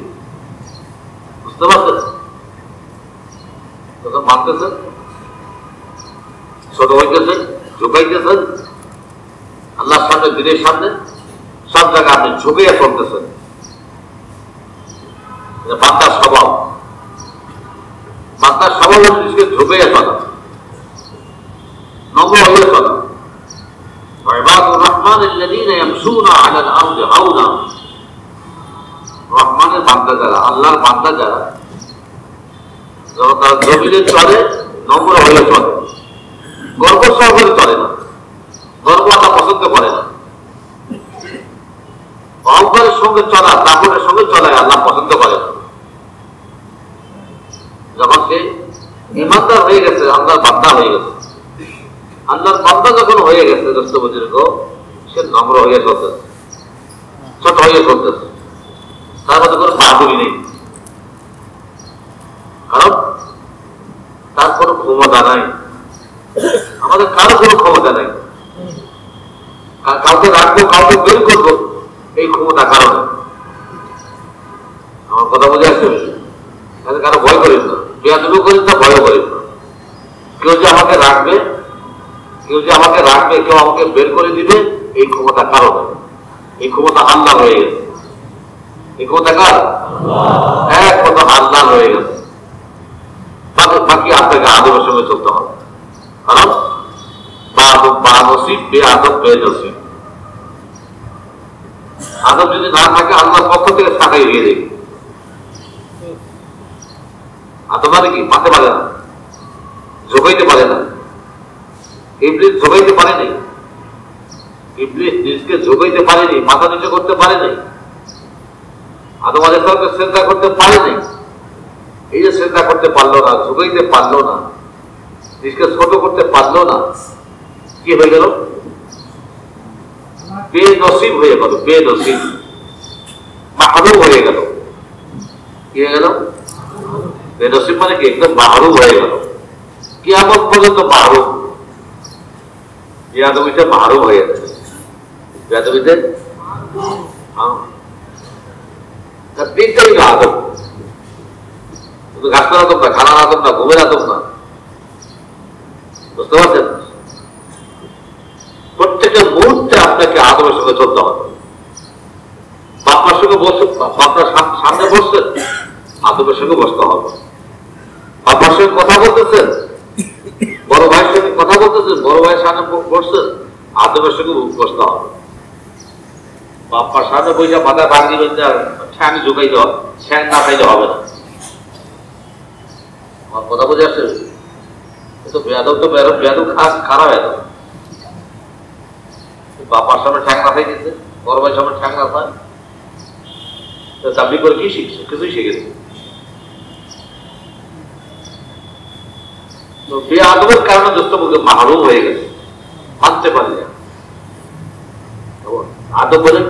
বুঝতে পারছেন? যখন মানতেছেন, ছোট হইতেছেন, ঝুঁকাইতেছেন আল্লাহর সামনে, দিনের সামনে, সব জায়গায় আপনি ঝুঁকিয়ে চলতেছেন। বান্দার স্বভাব, বান্দার স্বভাব নিজকে ঝুঁকিয়ে চলা, নম্র হয়ে চলা। ইবাদুর রহমানিল্লাযীনা ইয়ামশুনা আলাল আরদি হাওনা, রহমানের বান্দা যারা, আল্লাহর বান্দা যারা, যখন তারা জমিনে চলে নম্র হয়ে চলে, গর্ব সহকারে চলে না, গর্ব আল্লাহ পছন্দ করে না, অহংকারের সঙ্গে চলা, দাপটের সঙ্গে চলায় আল্লাহ পছন্দ করে না। যখন সে ইমানদার হয়ে গেছে, আল্লাহর বান্দা হয়ে গেছে, আল্লাহর বান্দা যখন হয়ে গেছে দোস্ত বুজুর্গ, সে নম্র হয়ে চলতেছে, ছোট হয়ে চলতেছে, তার মধ্যে কোনো বাহাদুরি নেই, কারণ তার কোনো ক্ষমতা নাই, আমাদের কারো কোনো ক্ষমতা নাই, কাউকে রাখবো, কাউকে বের করবো, এই ক্ষমতা কারণ। আমার কথা বুঝে আসছে? কারো ভয় করিস না, বেয়াদবি করিস না, ভয় করিস না। কেউ যে আমাকে রাখবে, কেউ আমাকে বের করে দিবে, এই ক্ষমতা কারণ, এই ক্ষমতা আল্লাহ হয়ে গেছে। এই ক্ষমতা কার? একমাত্র আল্লাহ হয়ে গেছে। বাকি আপনাকে আদবের সঙ্গে চলতে হবে, কারণ বা নসিব বে আদব বে নসিব, আদব যদি না থাকে আল্লাহর পক্ষ থেকে ছাঁটাই হয়ে যাবে। আদব মানে কি? মানতে পারে না, যোগাইতে পারে না, ইবলিস যোগাইতে পারেনি, ইবলিস নিজকে যোগাইতে পারেনি, মাথা নিচে করতে পারেনি, আদম আলাইহিস সালামকে সিজদা করতে পারেনি। এই যে সিজদা করতে পারলো না, যোগাইতে পারলো না, নিজকে ছোট করতে পারলো না, কি হয়ে গেল? বেনসিব হয়ে গেল, বেনসিব, মাহরুম হয়ে গেল। কি হয়ে গেল? বেনসিব মানে কি? একদম মাহরুম হয়ে গেল, কিয়ামত পর্যন্ত মাহরুম। বেয়াদবিতে মাহরুম হয়ে গেছে, বেয়াদবিতে তিনটাই না আদব, শুধু গাছের আদব না, খানার আদব না, ঘুমের আদব না, বুঝতে পারছেন? প্রত্যেকের মুহূর্তে আপনাকে আদবের সঙ্গে চলতে হবে। বাপমার সঙ্গে বসে, বাপমার সামনে বসছেন, আদবের সঙ্গে বসতে হবে। বাপমার সঙ্গে কথা বলতেছেন, বড় ভাইয়ের সঙ্গে কথা বলতেছেন, বড় ভাইয়ের সামনে বসছেন, আদবের সঙ্গে বসতে হবে। বাপমার সামনে বইসা মাথায় বাদ দিবেন যে ঠ্যাং ঝুঁকাইতে হবে, ঠ্যাং না খাইলে হবে না। আমার কথা বুঝে আসছে? বেয়াদব তো বেয়াদব খারাপ বেয়াদব। বাপার সামনে ঠ্যাং না খাইতেছে, বড় ভাইয়ের সামনে ঠ্যাং না খায়, তাবলীগ করে কি শিখছে? কিছুই শিখেছে। তো বেআদবের কারণে দোস্তকে মাহরুম হয়ে গেছে, মানতে পারলে। আদব বলেন,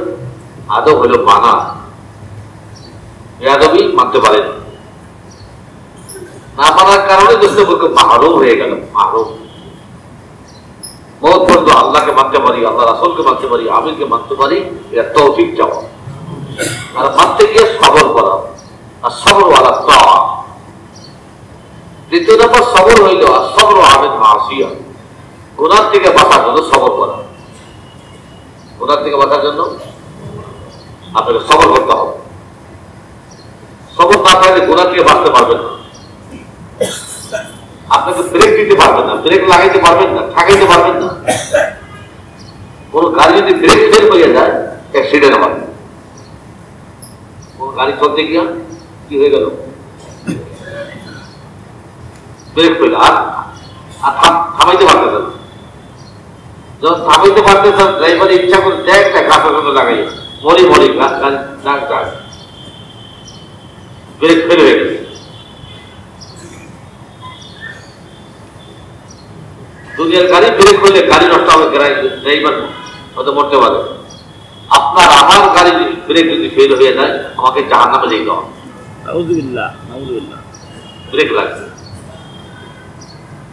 আদব হলো মানা, বেআদবি মানতে পারেন না, মানার কারণে দোস্তকে মাহরুম হয়ে গেল। মাহরুম মওত পর্যন্ত আল্লাহকে মানতে পারি, আল্লাহ রাসূলকে মানতে পারি, আমিরকে মানতে পারি, এটা তৌফিক চাওয়া। আর মানতে গিয়ে সবর করা, আর সবর ওয়ালা তাআ। দ্বিতীয় নম্বর সবর হইল আর সবর আমিন মাসিয়া, গুনাহ থেকে বাঁচার জন্য সবর করা। গুনাহ থেকে বাঁচার জন্য আপনাকে সবর করতে হবে। সবর না থাকলে গুনাহ থেকে বাঁচতে পারবেন না। আপনাকে ব্রেক দিতে পারবেন না, ব্রেক লাগাইতে পারবেন না, ঠাকাইতে পারবেন না। কোন গাড়ি যদি ব্রেক ফেল হয়ে যায়, অ্যাক্সিডেন্ট হয়। কোন গাড়ি চলতে গিয়া কি হয়ে গেল, ব্রেক ফেল, আর থামাইতে পারতেছে না। যখন থামাইতে পারতেছে, ড্রাইভার ইচ্ছা করে দেখ না গাছের সঙ্গে লাগাই মরি মরি গাছ ব্রেক ফেল হয়ে গেছে। দুনিয়ার গাড়ি ব্রেক করলে গাড়ি নষ্ট হবে, ড্রাইভার হয়তো মরতে পারে। আপনার আমার গাড়ি ব্রেক যদি ফেল হয়ে যায়, আমাকে জাহান্নামে যেতে হবে। ব্রেক লাগবে।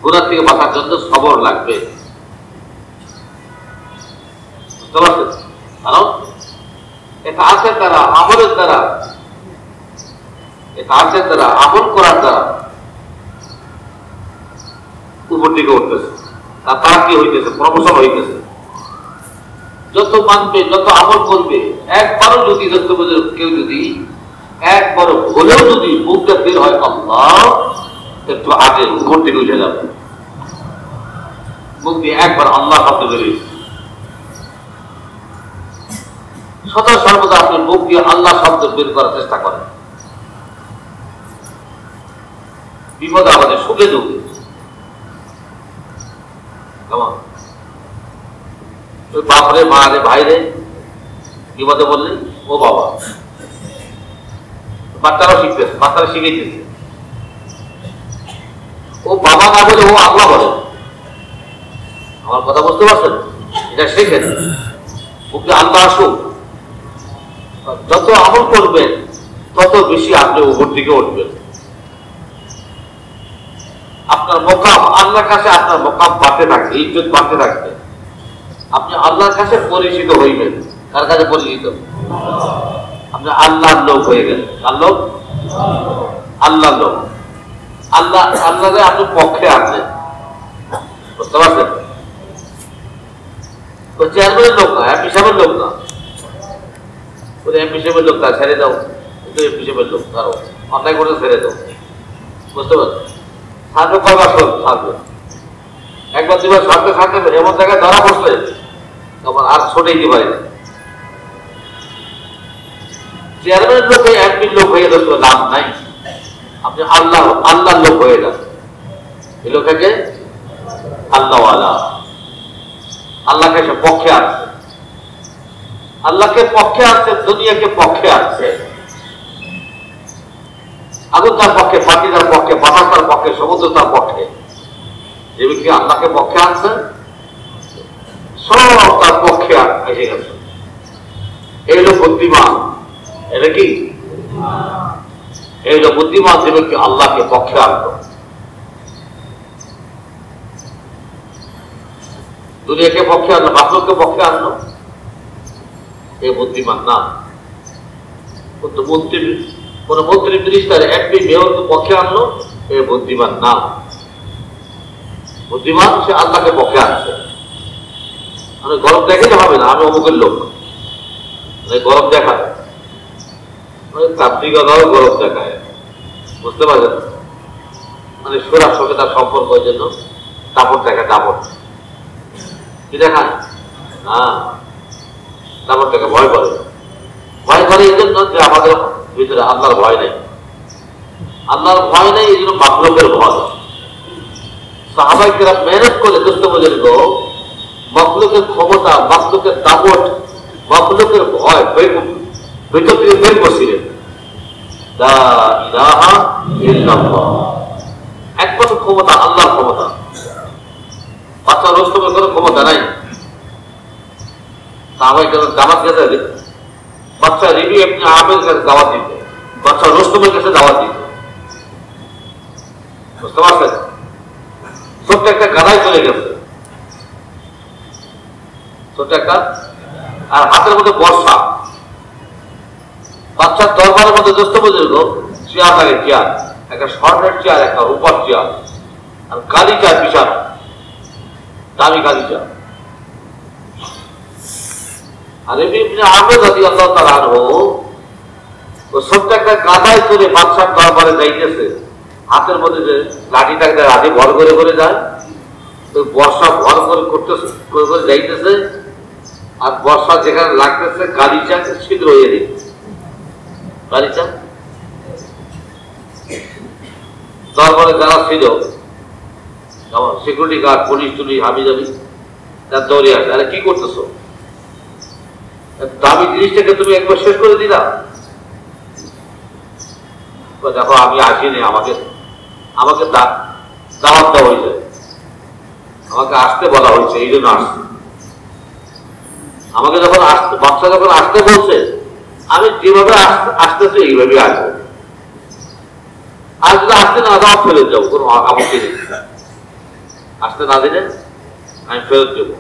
গুনাহ থেকে বাঁচার জন্য সবর লাগবে, বুঝতে পারছেন? কারণ এটা আছে তারা আমলের দ্বারা, এটা আছে তারা আমল করার দ্বারা উপর দিকে উঠতেছে। তারা কি হইতেছে? প্রমোশন হইতেছে। যত মানবে, যত আমল করবে, একবারও যদি কেউ যদি একবারও হলেও যদি মুখটা বের হয় আল্লাহ, একটু আগে উপর দিকে উঠে যাবে। মুখ দিয়ে একবার আল্লাহ শব্দ বেরিয়েছে। সদা সর্বদা আপনি মুখ দিয়ে আল্লাহ শব্দ বের করার চেষ্টা করেন। বিপদে আমাদের সুখে দুঃখে, ওই বাপরে মা রে ভাই রে বিপদে বললেন ও বাবা, বাচ্চারাও শিখতেছে, বাচ্চারা শিখেছে। ও বাবা না বলে ও আল্লাহ বলে। আমার কথা বুঝতে পারছেন? এটা শেখেন, মুখে আল্লাহ আসুক। যত আমল করবেন তত বেশি আপনি উপর দিকে উঠবেন। আপনার মোকাম আল্লাহর কাছে, আপনার মোকাম বাড়তে থাকবে, ইজ্জত বাড়তে থাকবে। আপনি আল্লাহর কাছে পরিচিত হইবেন। কার কাছে পরিচিত? আপনি আল্লাহর লোক হয়ে গেলেন। আল্লাহ আল্লাহর লোক, আল্লাহ আল্লাহরে আপনি পক্ষে আনলেন, বুঝতে পারছেন? তো চেয়ারম্যানের লোক না, এমপি সাহেবের লোক না। এমপি সাহেবের লোক না, ছেড়ে দাও। এমপি সাহেবের লোক ধরো অন্যায় করে ছেড়ে দাও, বুঝতে পারছেন? ছাড়বে কয়বার ছাড়বে, একবার দুবার ছাড়তে ছাড়তে এমন জায়গায় ধরা বসলে তখন আর ছোটেই দিতে পারে না। চেয়ারম্যানের লোক এমপির লোক হয়ে গেলে লাভ নাই। আপনি আল্লাহর লোক হয়ে যান। এই লোকটাকে আল্লাহওয়ালা, আল্লাহকে সে পক্ষে আসছে, আল্লাহকে পক্ষে আসছে, দুনিয়াকে পক্ষে আসছে। আগুন তার পক্ষে, পানি তার পক্ষে, বাতাস তার পক্ষে, সমুদ্র তার পক্ষে। যে ব্যক্তি আল্লাহকে পক্ষে আনছেন সব তার পক্ষে এসে গেছে। এই হলো বুদ্ধিমান। এটা কি? এই হলো বুদ্ধিমান, যে ব্যক্তি আল্লাহকে পক্ষে আনতো। দুনিয়াকে পক্ষে আনলো, মাখলুককে পক্ষে আনলো, এই বুদ্ধিমান না। কিন্তু কোন মন্ত্রী মিনিস্টার এমপি মেয়রকে পক্ষে আনলো, এই বুদ্ধিমান না। বুদ্ধিমান সে আল্লাহকে পক্ষে আনছে। মানে গরম দেখাইলে হবে না আমি অমুকের লোক, গরম দেখায়, তাত্ত্বিকতাও গরম দেখায়, বুঝতে পারছেন? মানে সুরার সঙ্গে তার সম্পর্ক, ওই জন্য দাপট দেখা, দাপট কি দেখায় না, দাপট দেখা ভয় করে। ভয় করে এই জন্য যে আমাদের ভিতরে আল্লাহর ভয় নেই। আল্লাহর ভয় নেই, এই জন্য মাখলুকের ভয়। সাহাবায়ে কেরাম মেহনত করে দুষ্ট বোঝেন গো, মাখলুকের ক্ষমতা, মাখলুকের দাপট, মাখলুকের ভয় ভিতর থেকে বের করছিলেন, লা ইলাহা ইল্লাল্লাহ, একমাত্র ক্ষমতা আল্লাহর ক্ষমতা, বাচ্চা রোস্তমের কোনো ক্ষমতা নাই। সাহাবায়ে কেরাম দাওয়াত খেতে, বাচ্চা রিবি ইবনে আমের কাছে দাওয়াত দিত, বাচ্চা রোস্তমের কাছে দাওয়াত দিত। বুঝতে পারছেন? ছোট্ট একটা গাধায় চলে গেছে, ছোট্ট একটা, আর হাতের মধ্যে বর্ষা। বাচ্চার দরবারের মধ্যে দোস্ত বুজুর্গ চেয়ার লাগে, চেয়ার, একটা স্বর্ণের চেয়ার, একটা রূপার চেয়ার, আর কালি চেয়ার বিছানো, দামি কালি চেয়ার। আর ইবনে আমের রাদিয়াল্লাহু তাআলা আনহু ও ছোট্ট একটা গাধায় চলে বাচ্চার দরবারে যাইতেছে, হাতের মধ্যে যে লাঠিটা রাধি ভর করে করে যায়, ওই বর্ষা ভর করে করতেছে, করে করে যাইতেছে, আর বর্ষা যেখানে লাগতেছে গালিচা ছিদ্র হয়ে দিচ্ছে। গালিচা দরবারে যারা ছিল, সিকিউরিটি গার্ড, পুলিশ টুলিশ, হাবি জাবি, তার দৌড়ে আসে, আরে কি করতেছো, দামি জিনিসটাকে তুমি একবার শেষ করে দিলা। দেখো আমি আসিনি, আমাকে আমাকে দাওয়াত দেওয়া হয়েছে, আমাকে আসতে বলা হয়েছে, এই জন্য আসছে। আমাকে যখন আসতে, বাচ্চা যখন আসতে বলছে, আমি যেভাবে আসতেছি এইভাবে আসবো, আর যদি আসতে না দাওয়াত ফেরত যাবো, কোনো আপত্তি নেই। আসতে না দিলে আমি ফেরত যাবো।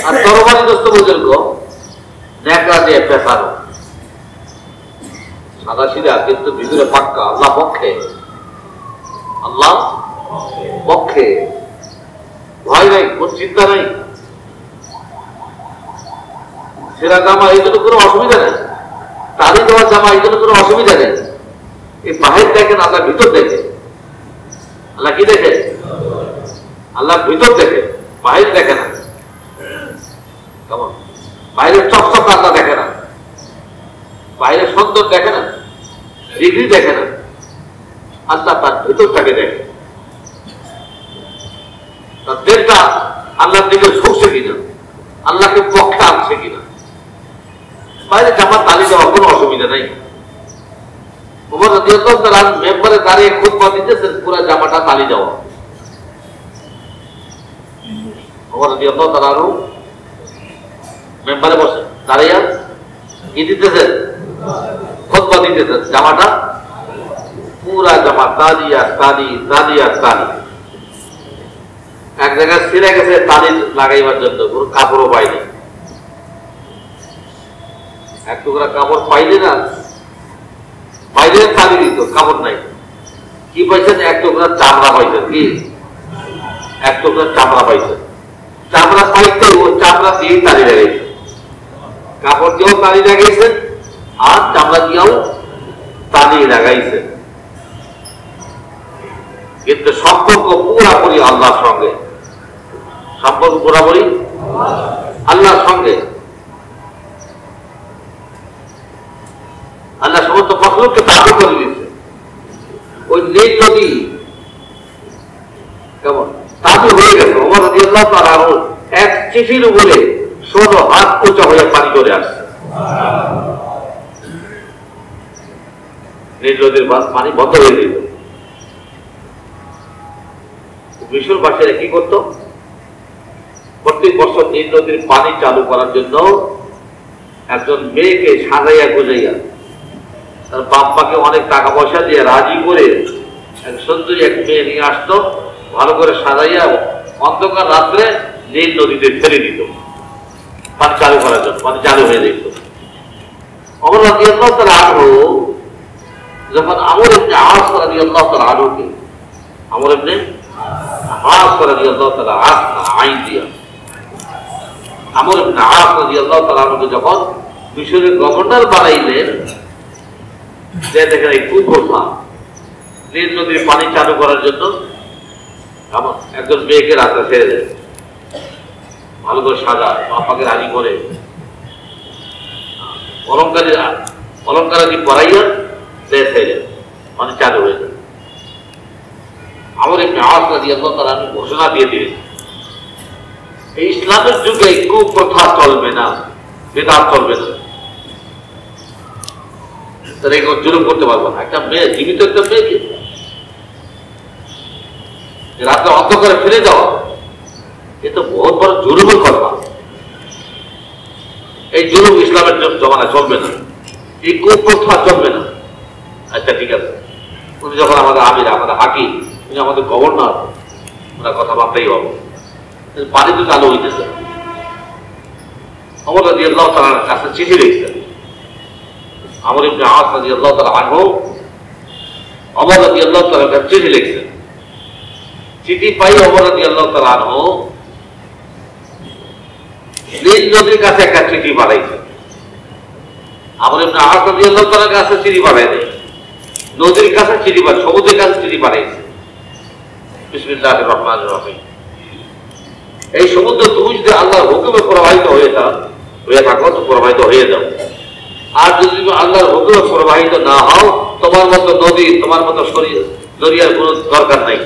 আর তরবারি দোস্ত বুজুর্গ ন্যাকড়া দিয়ে পেঁচানো, সাদা সিধা কিন্তু ভিতরে পাক্কা, আল্লাহ পক্ষে, আল্লাহ পক্ষে, ভয় নাই, কোন চিন্তা নাই। সেরা জামা এই জন্য কোনো অসুবিধা নেই, তালি দেওয়ার জামা এই জন্য কোনো অসুবিধা নেই। এই বাহির দেখেন, আল্লাহ ভিতর দেখে। আল্লাহ কি দেখে? আল্লাহ ভিতর দেখে, বাহির দেখে না। কেমন? বাইরের চকচক আল্লাহ দেখে না, বাইরের সুন্দর দেখে না, ডিগ্রি দেখে না, আল্লাহ তার ভিতরটাকে দেখে। তার দেহটা আল্লাহর দিকে ঝুঁকছে কিনা, আল্লাহকে পক্ষে আনছে কিনা। বাইরে জামা তালি দেওয়া কোনো অসুবিধা নাই। ওমর রাদিয়াল্লাহু তাআলা মেম্বারে দাঁড়িয়ে খুতবা দিতেছেন, পুরো জামাটা তালি দেওয়া। ওমর রাদিয়াল্লাহু তাআলা মেম্বারে বসে দাঁড়িয়ে কি দিতেছেন? খুতবা দিতেছেন, জামাটা পুরা জামা তালি আর তালি, তালি আর তালি। এক জায়গায় ছিঁড়ে গেছে তালি লাগাইবার জন্য, কোনো কাপড়ও পাইনি। এক টুকরা কাপড় পাইলে না, বাইরে তালি দিত, কাপড় নাই। কি পাইছেন? এক টুকরা চামড়া পাইছেন। কি? এক টুকরা চামড়া পাইছেন। চামড়া পাইতে ও চামড়া দিয়েই তালি লাগাইছে, কাপড় দিয়েও তালি লাগাইছেন, আর চামড়া দিয়েও তালি লাগাইছেন। কিন্তু সম্পর্ক পুরাপুরি আল্লাহর সঙ্গে, সম্পর্ক পুরাপুরি আল্লাহর সঙ্গে। আল্লাহ সমস্ত ফসলকে দাবি করে দিচ্ছে। ওই নীল নদী কেমন দাবি হয়ে গেছে। ওমর রাদিয়াল্লাহু তাআলা এক চিঠির উপরে 16 হাত উঁচা হয়ে পানি চলে আসছে। নীল নদীর পানি বন্ধ হয়ে দিল। মিশরবাসীরা কি করত? প্রত্যেক বছর নীল নদীর পানি চালু করার জন্য একজন মেয়েকে সাজাইয়া গুজাইয়া, তার বাপ্পাকে অনেক টাকা পয়সা দিয়ে রাজি করে এক সুন্দরী এক মেয়ে নিয়ে আসতো, ভালো করে সাজাইয়া অন্ধকার রাত্রে নীল নদীতে ফেলে দিত পানি চালু করার জন্য। পানি চালু হয়ে যেত। ওমর রাদিয়াল্লাহু তাআলা আনহু যখন আমর ইবনে আস রাদিয়াল্লাহু তাআলা আনহুকে, আমর ইবনে আস রাদিয়াল্লাহু তাআলা আইন দিয়া, আমর ইবনে আস রাদিয়াল্লাহু তাআলা আনহুকে যখন মিশরের গভর্নর বানাইলেন, যে দেখেন এই কুকর্মা নীল নদীর পানি চালু করার জন্য একজন মেয়েকে রাস্তা ছেড়ে দেয়, ভালো করে সাজায়, বাপাকে রাজি করে, অলঙ্কারাদি পড়াইয়া দেয়, ছেড়ে পানি চালু হয়ে যায়। আমর ইবনে আস রাদিয়াল্লাহু তাআলা আনহু ঘোষণা দিয়ে দিলেন, এই ইসলামের যুগে কুপ্রথা চলবে না, বিদআত চলবে না। তাহলে কেউ জুলুম করতে পারবো না। একটা মেয়ে, জীবিত একটা মেয়েকে রাতে অন্ধকারে ফেলে দেওয়া, এ তো বহুত বড় জুলুমের কথা। এই জুলুম ইসলামের জমানা চলবে না, এই কুপ্রথা চলবে না। আচ্ছা ঠিক আছে, উনি যখন আমাদের আমির, আমাদের হাকিম, উনি আমাদের গভর্নর, ওনার কথাবার্তাই হবে। পানি তো চালু হইতেছে। ওমর রাদিয়াল্লাহু তাআলার কাছে চিঠি লিখছেন। আমর ইবনে আস রাদিয়াল্লাহু তাআলা আনহু ওমর রাদিয়াল্লাহু তাআলার কাছে চিঠি লিখছেন। চিঠি পাই ওমর রাদিয়াল্লাহু তাআলা আনহু নীল নদীর কাছে একটা চিঠি পাঠাইছেন। আমর ইবনে আস রাদিয়াল্লাহু তাআলার কাছে চিঠি পাঠাই দেয়, নদীর কাছে চিঠি পাঠায়, সমুদ্রের কাছে চিঠি পাঠাইছে। বিসমিল্লাহির রহমানির রহিম। এই সমুদ্র তুমি যদি আল্লাহর হুকুমে প্রবাহিত হয়ে থাকো তো প্রবাহিত হয়ে যাও, আর যদি তুমি আল্লাহর হুকুমে প্রবাহিত না হও, তোমার মতো নদী, তোমার মতো দরিয়ার কোন দরকার নাই।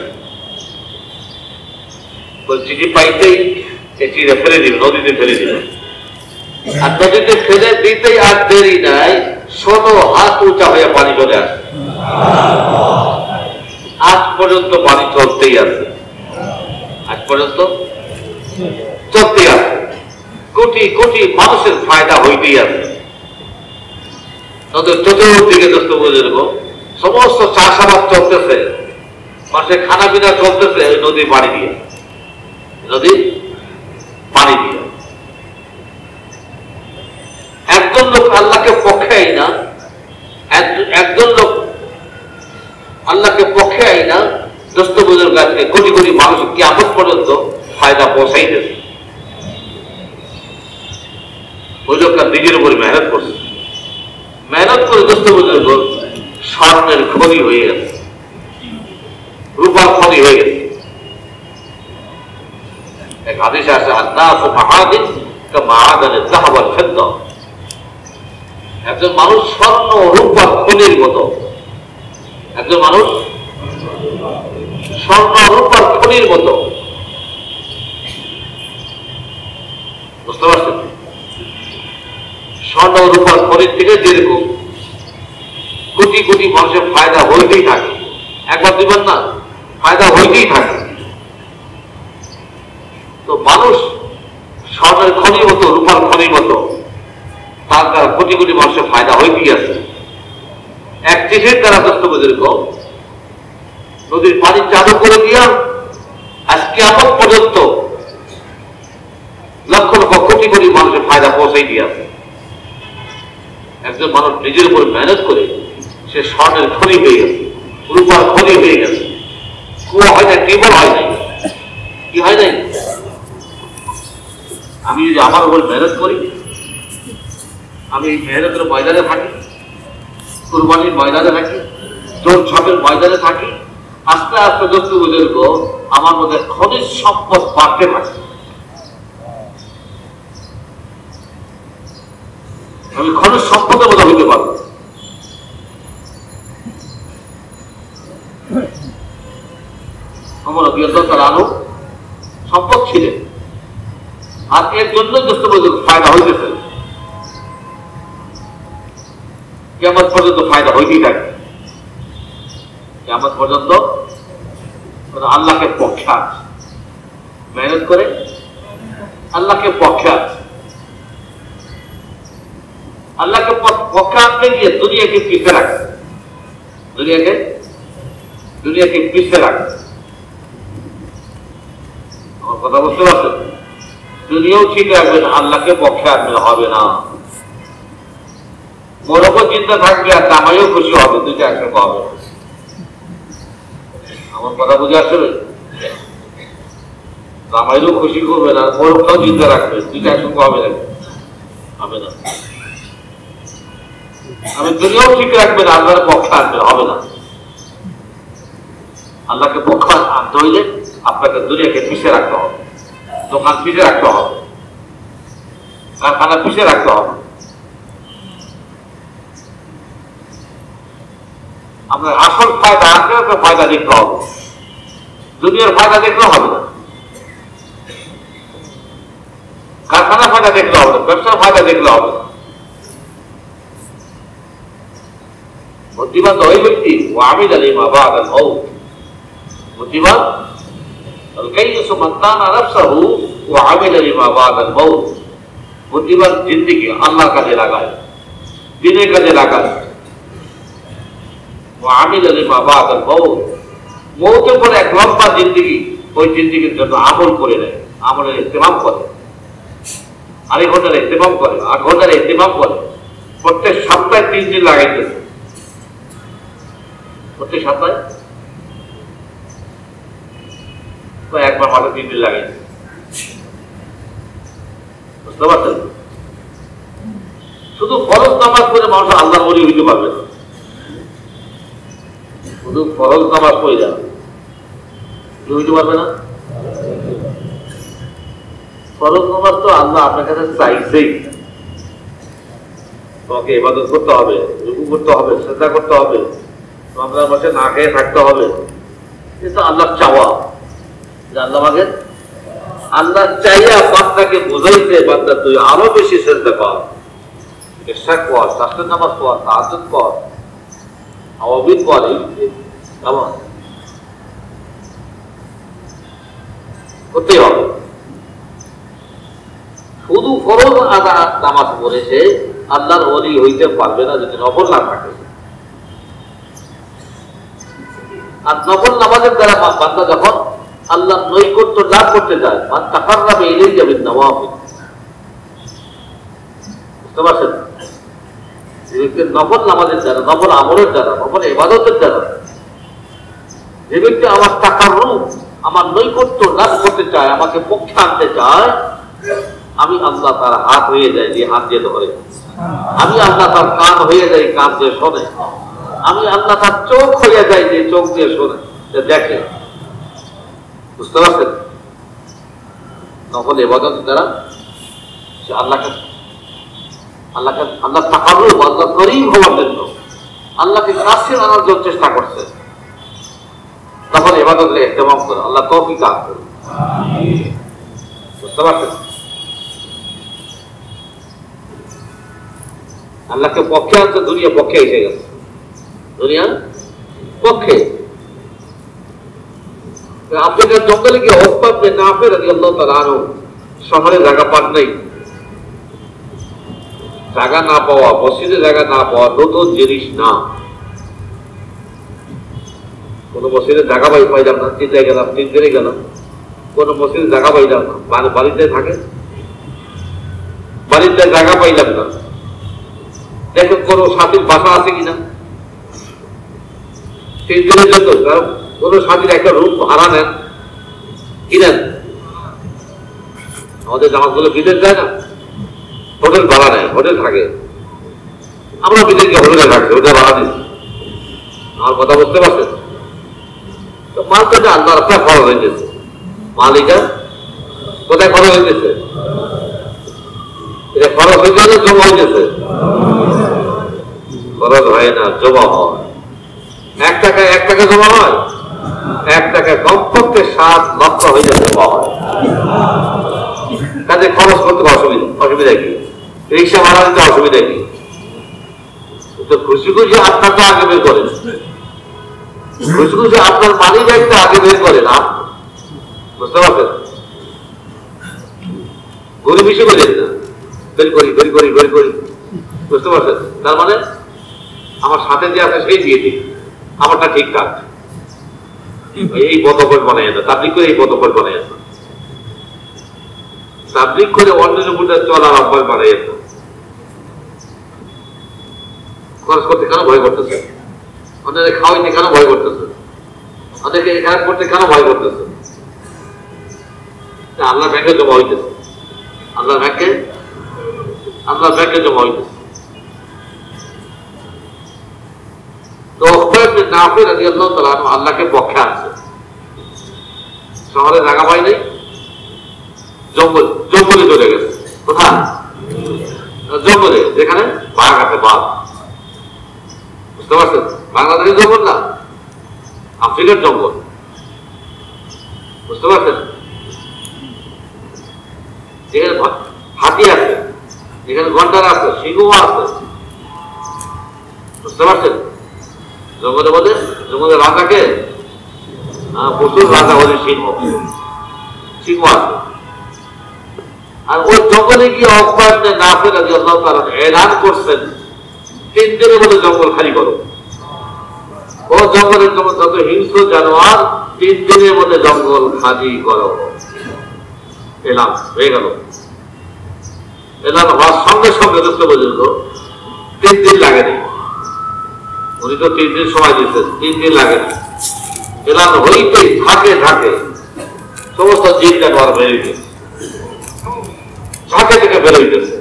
চিঠি পাইতেই এই চিঠি ফেলে দিবে, নদীতে ফেলে দিবে। আর নদীতে ফেলে দিতেই আর দেরি নাই, ১৬ হাত উঁচা হয়ে পানি চলে আসে। আজ পর্যন্ত পানি চলতেই আছে, আজ পর্যন্ত চলতেই আছে। কোটি কোটি মানুষের ফায়দা হইতেই আছে। নদীর চতুর্দিকে দোস্ত বুঝে সমস্ত চাষাবাদ চলতেছে, মানুষের খানা পিনা চলতেছে ওই নদীর পানি দিয়ে, নদীর পানি দিয়ে। একজন লোক আল্লাহকে পক্ষে আই না, একজন লোক আল্লাহকে পক্ষে আই না, দোস্ত বুঝের কাছে কোটি কোটি মানুষ কিয়ামত পর্যন্ত ফায়দা পৌঁছাইতেছে। ওই লোকটা নিজের উপর মেহনত করছে, মেহনত করে দোস্ত বুঝের স্বর্ণের খনি হয়ে গেছে, রূপার খনি হয়ে গেছে। এক হাদিসে আছে, আন্নাসু মাআদিন কামাআদানিল যাহাব ওয়াল ফিদ্দা। একজন মানুষ স্বর্ণ রূপার খনির মতো, একজন মানুষ স্বর্ণ রূপার খনির মতো। বুঝতে পারছেন? স্বর্ণ রূপার খনির থেকে যেরকম কোটি কোটি মানুষের ফায়দা হইতেই থাকে, একবার দুইবার না, ফায়দা হইতেই থাকে। তো মানুষ স্বর্ণের খনির মতো, রূপার খনির মতো, তার দ্বারা কোটি কোটি মানুষের ফায়দা হইতেই আছে। এক চিঠির দ্বারা দস্তবেদের নদীর পানি চালু করে দিয়া আজ কিয়ামত পর্যন্ত লক্ষ লক্ষ কোটি কোটি মানুষের ফায়দা পৌঁছাই দিয়ে আছে। একজন মানুষ নিজের উপর মেহনত করে সে স্বর্ণের খনি হয়ে গেছে, রূপার খনি হয়ে গেছে। কুয়া হয় না, টিউবওয়েল হয় নাই, কি হয় নাই? আমি যদি আমার উপর মেহনত করি, আমি এই মেহনতের ময়দানে থাকি, কুরবানির ময়দানে থাকি, দৌড় ঝাঁপের ময়দানে থাকি, আস্তে আস্তে দোস্ত বুজুর্গ আমার মধ্যে খনিজ সম্পদ বাড়তে থাকে। আমি খনিজ সম্পদের মধ্যে হইতে পারবো। ওমর রাদিয়াল্লাহু তাআলা আনহু সম্পদ ছিলেন, আর এর জন্য দোস্ত বুজুর্গ ফায়দা হইতেছে, কিয়ামত পর্যন্ত ফায়দা হইতেই থাকে। কিয়ামত পর্যন্ত আল্লাহকে পক্ষে আছে, মেহনত করে আল্লাহকে পক্ষে আছে। আল্লাহকে পক্ষে আনতে গিয়ে দুনিয়াকে পিছিয়ে রাখে, দুনিয়াকে পিছিয়ে রাখে। আমার কথা বুঝতে পারছেন? দুনিয়াও ঠিক রাখবেন, আল্লাহকে পক্ষে আনবে হবে না। মোরকও চিন্তা থাকবে আর জামাইও খুশি হবে, দুইটা একসঙ্গে হবে। আমার কথা বুঝে আসবে? জামাইরও খুশি করবে না, মোরকটাও চিন্তা রাখবে, দুইটা একসঙ্গে হবে না, হবে না। আমি দুনিয়াও ঠিক রাখবে না, আল্লাহর পক্ষে আনবে হবে না। আল্লাহকে পক্ষে আনতে হইলে আপনাকে দুনিয়াকে পিছিয়ে রাখতে হবে, দোকান পিছিয়ে রাখতে হবে, কারখানা পিছিয়ে রাখতে হবে। আপনার আসল ফায়দা, আখেরাতের ফায়দা দেখতে হবে, দুনিয়ার ফায়দা দেখলে হবে না, কারখানা ফায়দা দেখলে হবে না, ব্যবসার ফায়দা দেখলে হবে না। বুদ্ধিমান তো ওই ব্যক্তি ওয়ামিল লিমা বাদাল মাউত। বুদ্ধিমান আল-কাইয়িসু মান কানা নাফসাহু ওয়া আমিলা লিমা বাদাল মাউত। বুদ্ধিমান জিন্দেগি আল্লাহর কাজে লাগায়, দিনের কাজে লাগায়। ওয়া আমিলা লিমা বাদাল মাউত, মৌতের পরে এক লম্বা জিন্দেগি ওই জিন্দেগির জন্য আমল করে নেয়, আমলের ইহতিমাম করে, আড়াই ঘন্টার ইহতিমাম করে, 8 ঘন্টার ইহতিমাম করে। প্রত্যেক সপ্তাহে 3 দিন লাগাইতেছে, প্রত্যেক সপ্তাহে একবার মাঠে 3 দিন লাগাইছে। বুঝতে পারছেন? শুধু ফরজ নামাজ পড়ে মানুষ আল্লাহর ওলি হইতে পারবে না। শুধু ফরজ নামাজ পড়ে যাবে হইতে পারবে না। ফরজ নামাজ তো আল্লাহ আপনার কাছে চাইছেই, তোমাকে ইবাদত করতে হবে, রুকু করতে হবে, সিজদা করতে হবে, রমজান মাসে না খেয়ে থাকতে হবে। কিন্তু আল্লাহ চাওয়া যে আল্লাহ আমাকে, আল্লাহ চাইয়া বান্দাকে বুঝাইতে, বান্দা তুই আরো বেশি সিজদা কর, ইশরাক কর, রাষ্ট্রের নামাজ পড়, তাহাজ্জুদ কর, আওয়াবিদ পড়, কেমন করতেই হবে। শুধু ফরজ আদা নামাজ পড়েছে আল্লাহর ওলি হইতে পারবে না যদি নফল না থাকে। আর নফল নামাজের দ্বারা বান্দা যখন আল্লাহর নৈকট্য লাভ করতে যায়, মান তাকাররাবা ইলাইহি বিন নওয়াফিল। বুঝতে পারছেন? যে নফল নামাজের দ্বারা, নফল আমলের দ্বারা, নফল ইবাদতের দ্বারা যে ব্যক্তি আমার তাকাররুব, আমার নৈকট্য লাভ করতে চায়, আমাকে পক্ষে আনতে চায়, আমি আল্লাহ তার হাত হয়ে যায়, যে হাত দিয়ে ধরে। আমি আল্লাহ তার কান হয়ে যাই, কান দিয়ে শোনে। আমি আল্লাহ তার চোখ হয়ে যাই, যে চোখ দিয়ে শোনে, দেখে। বুঝতে পারছেন? নফল ইবাদতের দ্বারা সে আল্লাহকে আল্লাহ তাকাররুব, আল্লাহ করিম হওয়ার জন্য, আল্লাহকে কাছে আনার জন্য চেষ্টা করছে। তখন ইবাদতের ইহতিমাম করে, আল্লাহ তৌফিক দান করুন। বুঝতে পারছেন? আল্লাহকে পক্ষে আনছে, দুনিয়া পক্ষে এসে গেছে, দুনিয়ার পক্ষে। আফ্রিকার জঙ্গলে গিয়ে ওকবা বিন নাফি রাদিয়াল্লাহু তাআলা আনহু শহরে জায়গা পান নাই। জায়গা না পাওয়া, মসজিদে জায়গা না পাওয়া নতুন জিনিস না। কোন মসজিদে জায়গা পাইলাম না, 3 দিনে গেলাম, 3 দিনে গেলাম, কোন মসজিদে জায়গা পাইলাম না। বাড়িতে থাকে, বাড়িতে জায়গা পাইলাম না। দেখো কোন সাথীর বাসা আছে কিনা, 3 দিনের জন্য কোন সাথীর একটা রুম ভাড়া নেন, কিনেন। আমাদের জামাতগুলো বিদেশ যায় না, হোটেল ভাড়া নেয়, হোটেল থাকে। আমরা বিদেশকে হোটেলে থাকছি, হোটেল ভাড়া দিচ্ছি। আমার কথা বুঝতে পারছেন? তো মালটা আল্লাহ রাস্তায় খরচ হয়ে গেছে, মালিকা কোথায় খরচ হয়ে গেছে? এটা খরচ হয়ে গেছে, জমা হয়ে গেছে। খরচ হয় না, জমা হয়। 1 টাকা জমা হয়, 1 টাকায় কমপক্ষে 7 লক্ষ হয়ে যাবে জমা হয়। কাজে খরচ করতে অসুবিধা কি? রিক্সা ভাড়া দিতে অসুবিধা কি? তো খুশি খুশি আপনার তো আগে বের করেন, খুশি খুশি আপনার মানি ব্যাগটা আগে বের করেন। বুঝতে পারছেন? গরিব হিসেবে দেন না, বের করি। বুঝতে পারছেন? তার মানে আমার সাথে যে আছে সেই দিয়ে দিই, আমারটা ঠিকঠাক। এই পদপট বানাই না, তাবলিগ করে এই পদপট বানাই না, তাবলিগ করে অন্যের উপরে চলার অভ্যাস বানাই না। খরচ করতে কেন ভয় করতেছে? অন্যদের খাওয়াইতে কেন ভয় করতেছে? ওদেরকে খারাপ করতে কেন ভয় করতেছে? আল্লাহ ব্যাংকে জমা হইতেছে, আল্লাহ ব্যাংকে জমা হইতেছে। তো উকবা বিন নাফি রাদিয়াল্লাহু তাআলা আনহু আল্লাহকে পক্ষে আনছে। শহরে জায়গা পাই নাই, জঙ্গলে চলে গেছে। কোথায়? জঙ্গলে, যেখানে বাঘ আছে, বাঘ। বুঝতে পারছেন? বাংলাদেশের জঙ্গল না, আফ্রিকার জঙ্গল। বুঝতে পারছেন? যেখানে হাতি আছে, যেখানে গন্ডার আছে, সিংহ আছে। বুঝতে পারছেন? জঙ্গলের মধ্যে জঙ্গলের রাজাকে প্রচুর রাজা হলে সিংহ সিংহ আছে। আর ওই জঙ্গলে গিয়ে অকবারে না ফেলে আল্লাহ তাআলা এলান করছেন 3 দিনের মধ্যে জঙ্গল খালি করো। ও জঙ্গলের যত হিংস্র জানোয়ার 3 দিনের মধ্যে জঙ্গল খালি করো। এলান হয়ে গেল। এলান হওয়ার সঙ্গে সঙ্গে দোস্ত বুজুর্গ 3 দিন লাগেনি। উনি তো 3 দিন সময় দিচ্ছেন, 3 দিন লাগেনি। এলান হইতে থাকে থাকে সমস্ত জীব জানোয়ার বেরিয়ে গেছে, ঝাঁকে থেকে বের হইতেছে।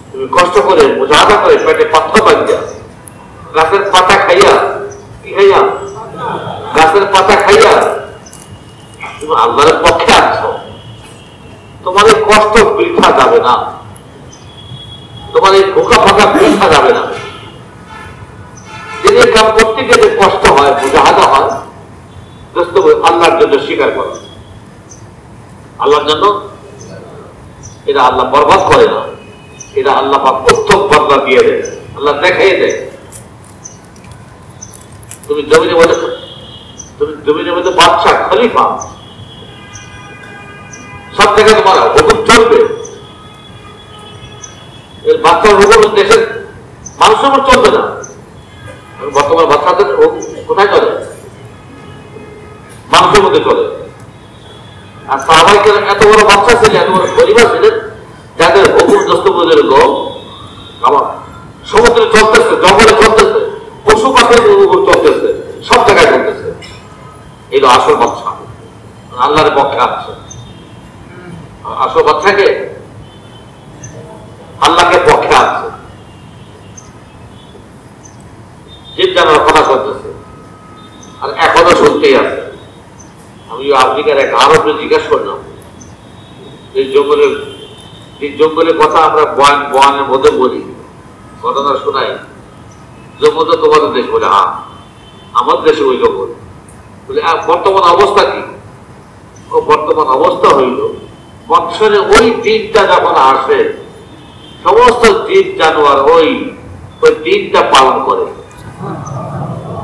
তুমি কষ্ট করে মুজাহাদা করে পেটে পাথর বাঁধিয়া গাছের পাতা খাইয়া, কি খাইয়া? গাছের পাতা খাইয়া তুমি আল্লাহর পক্ষে আছো। তোমার এই কষ্ট বৃথা যাবে না, তোমার এই ধোকা ফাঁকা বৃথা যাবে না। দিনের কাম করতে গেলে কষ্ট হয়, মুজাহাদা হয়, দোস্ত আল্লাহর জন্য স্বীকার করো। আল্লাহর জন্য এটা আল্লাহ বরবাদ করে না, এটা আল্লাহ উত্তম বদলা দিয়ে দেয়, আল্লাহ দেখাই দেয়। তুমি জমিনের মধ্যে বাদশা খলিফা, সব জায়গায় তোমার হুকুম চলবে। এর বাচ্চার হুকুম দেশের মানুষের উপর চলবে না। বর্তমান বাচ্চাদের কোথায় চলে? মানুষের মধ্যে চলে। আর সাহাবাইকে এত বড় বাচ্চা ছিলেন, এত বড় পরিবার ছিলেন, যাদের হুকুম দোস্ত বুজুর্গ আমার সমুদ্রে চলতেছে, জঙ্গলে চলতেছে, পশু পাখির উপর চলতেছে, সব জায়গায় চলতেছে। এই আসল বাচ্চা আল্লাহর পক্ষে আছে। আসল বাচ্চাকে আল্লাহকে পক্ষে আছে। জীব জানার কথা চলতেছে আর এখনো শুনতেই আছে। আমি আফ্রিকার এক আরবকে জিজ্ঞাসা করলাম, এই জঙ্গলের কথা আমরা বয়ানের মধ্যে বলি, ঘটনা শোনাই, জঙ্গল তো তোমাদের দেশ বলে, হ্যাঁ আমাদের দেশে ওই জঙ্গল বলে। বর্তমান অবস্থা কি? ও বর্তমান অবস্থা হইল বৎসরে ওই দিনটা যখন আসে সমস্ত জীব জানোয়ার ওই দিনটা পালন করে,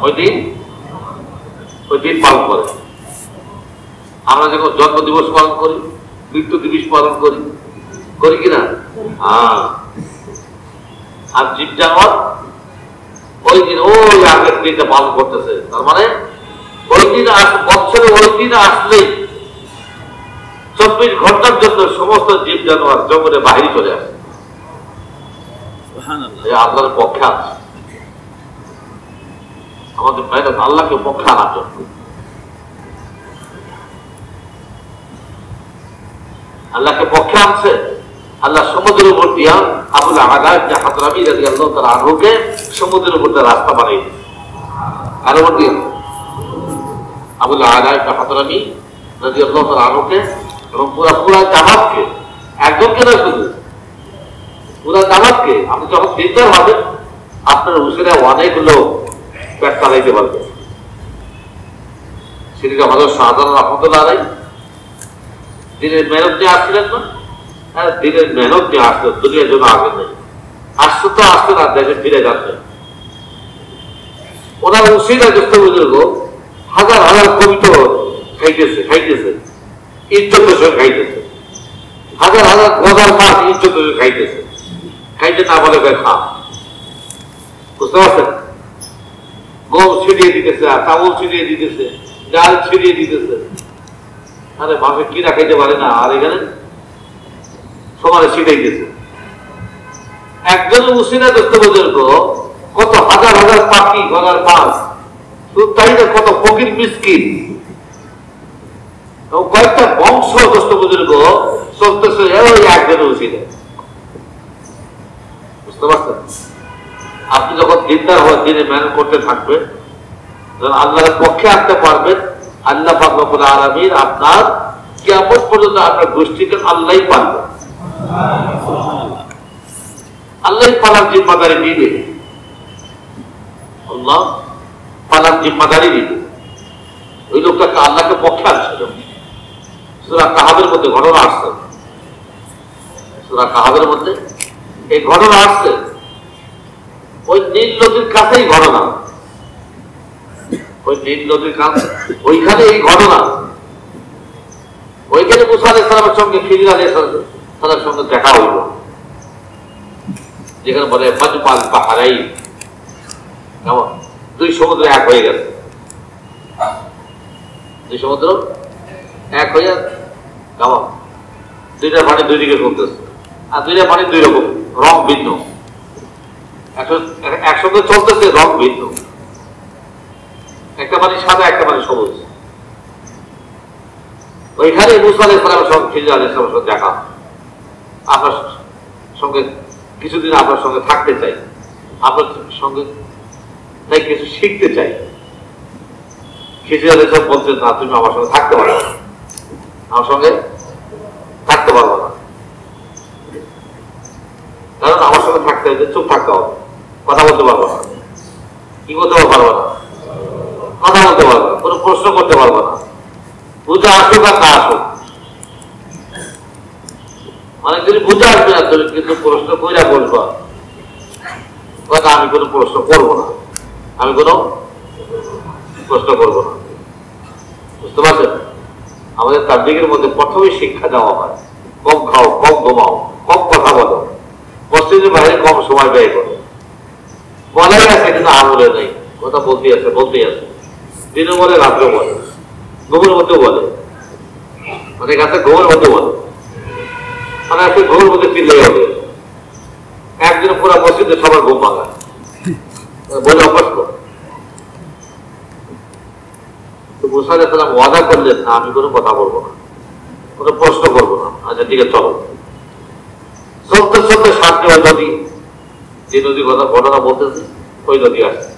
ওই দিন পালন করে। আমরা যখন জন্ম দিবস পালন করি, মৃত্যু দিবস পালন করি কিনা? আর জীব জানোয়ার ওই দিন ওই আগের দিনটা পালন করতেছে। তার মানে ওই দিন বছরে ওই দিন আসলেই 24 ঘন্টার জন্য সমস্ত জীব জানোয়ার জঙ্গলে বাহিরে চলে আসে। আল্লাহর পক্ষে আছে আমাদের মেহনত, আল্লাহকে পক্ষে আনার জন্য। আল্লাহকে পক্ষে আনছে। আল্লাহ সমুদ্রের উপর দিয়া আবুল আলা হাজরামি রাদিয়াল্লাহু তাআলা আনহুকে সমুদ্রের উপর রাস্তা বানিয়ে দিয়েছে। কার উপর দিয়া? আবুল আলা হাজরামি রাদিয়াল্লাহু তাআলা আনহুকে এবং পুরা জামাতকে, একজনকে না শুধু পুরা জামাতকে। আপনি যখন দিনদার হবেন আপনার হুসেনে অনেকগুলো পেট চালাইতে পারবে। সেদিকে হযরত শাহজালাল রাহমাতুল্লাহ আলাইহি দিনের মেহনত নিয়ে আসছিলেন না? হ্যাঁ, দিনের মেহনত নিয়ে আসতো, দুনিয়ার জন্য আসে নাই। আসতো তো আসতো না, দেশে ফিরে যাচ্ছে। ওনার উসিলা দোস্ত বুজুর্গ হাজার হাজার কবিতা খাইতেছে ইজ্জতের সঙ্গে খাইতেছে, হাজার হাজার গজার মাছ ইজ্জতের সঙ্গে খাইতেছে। খাইতে না বলে খা, বুঝতে পারছেন? গম ছিড়িয়ে দিতেছে, আর চাউল ছিড়িয়ে দিতেছে, ডাল ছিড়িয়ে দিতেছে। আরে মানুষ কিনা খাইতে পারে না, আর এখানে সমানে ছিটাইতেছে। একজনের উসিলা দোস্ত বুজুর্গ কত হাজার হাজার পাখি, গজার মাছ, শুধু তাই না কত ফকির মিসকিন এবং কয়েকটা বংশ দোস্ত বুজুর্গ চলতেছে ওই একজনের উসিলা। বুঝতে পারছেন? আপনি যখন দিনদার হওয়ার দিনে মেহনত করতে থাকবেন, যখন আল্লাহর পক্ষে আনতে পারবেন, আল্লাহ পাক রব্বুল আলামিন আপনার কিয়ামত পর্যন্ত আপনার গোষ্ঠীকে আল্লাহই পালবে, আল্লাহই পালার জিম্মাদারি দিবে। আল্লাহ পালার জিম্মাদারি দিবে। ওই লোকটাকে আল্লাহকে পক্ষে আনছিল। সূরা কাহাবের মধ্যে ঘটনা আসছে, সূরা কাহাবের মধ্যে এই ঘটনা আসছে। ওই ওই নীল নদীর কাছেই ঘটনা, ওই নীল নদীর কাছে ওইখানে এই ঘটনা। ওইখানে মুসা আলাইহিস সালামের সঙ্গে খিজির আলাইহিস সালামের সঙ্গে দেখা হইল, যেখানে বলে মাজমাল বাহরাইন, কেমন দুই সমুদ্র এক হয়ে গেছে, দুই সমুদ্র এক হয়ে কেমন দুইটা পানি দুই দিকে চলতেছে, আর দুইটা পানি দুই রকম রং ভিন্ন, একসঙ্গে চলতেছে রং ভিন্ন, একটা পানি সাদা একটা পানি সবুজ। ওইখানে মুসা আলাইহিস সালামের সঙ্গে খিজির আলাইহিস সালামের সঙ্গে দেখা, আপনার সঙ্গে কিছুদিন আপনার সঙ্গে থাকতে চাই, আপনার সঙ্গে তাই কিছু শিখতে চাই। খিজির আলাইহিস সালাম বলছেন, না তুমি আমার সঙ্গে থাকতে পারো না, আমার সঙ্গে থাকতে পারবো না, কারণ আমার সঙ্গে থাকতে হলে চুপ থাকতে হবে, কথা বলতে পারবো না। কি করতে পারবো না? কথা বলতে পারবো না, কোনো প্রশ্ন করতে পারবো না, বুঝে আসুক আর না আসুক। মানে তুমি বুঝে আসবে না, তুমি কিন্তু প্রশ্ন কইরা বলবা, কথা আমি কোনো প্রশ্ন করবো না, আমি কোনো প্রশ্ন করবো না। বুঝতে পারছেন? আমাদের তাবলীগের মধ্যে প্রথমেই শিক্ষা দেওয়া হয়, কম খাও, কম ঘুমাও, কম কথা বলো, মসজিদের বাইরে কম সময় ব্যয় করো। বলাই আছে কিন্তু আমলে নেই, কথা বলতেই আছে বলতেই আছে, দিনও বলে রাত্রেও বলে, ঘুমের মধ্যেও বলে, অনেক আছে ঘুমের মধ্যে বলে, মানে আছে ঘুমের মধ্যে চিল্লাই হবে, একদিন পুরো মসজিদে সবার ঘুম ভাঙায় বলে অভ্যাস করো। মুসা আলাইহিস সালাম ওয়াদা করলেন, না আমি কোনো কথা বলবো না, কোনো প্রশ্ন করবো না। আচ্ছা ঠিক আছে চলো। চলতে চলতে সামনে ওই নদী, যে নদীর কথা ঘটনা বলতেছি, ওই নদী আসছে।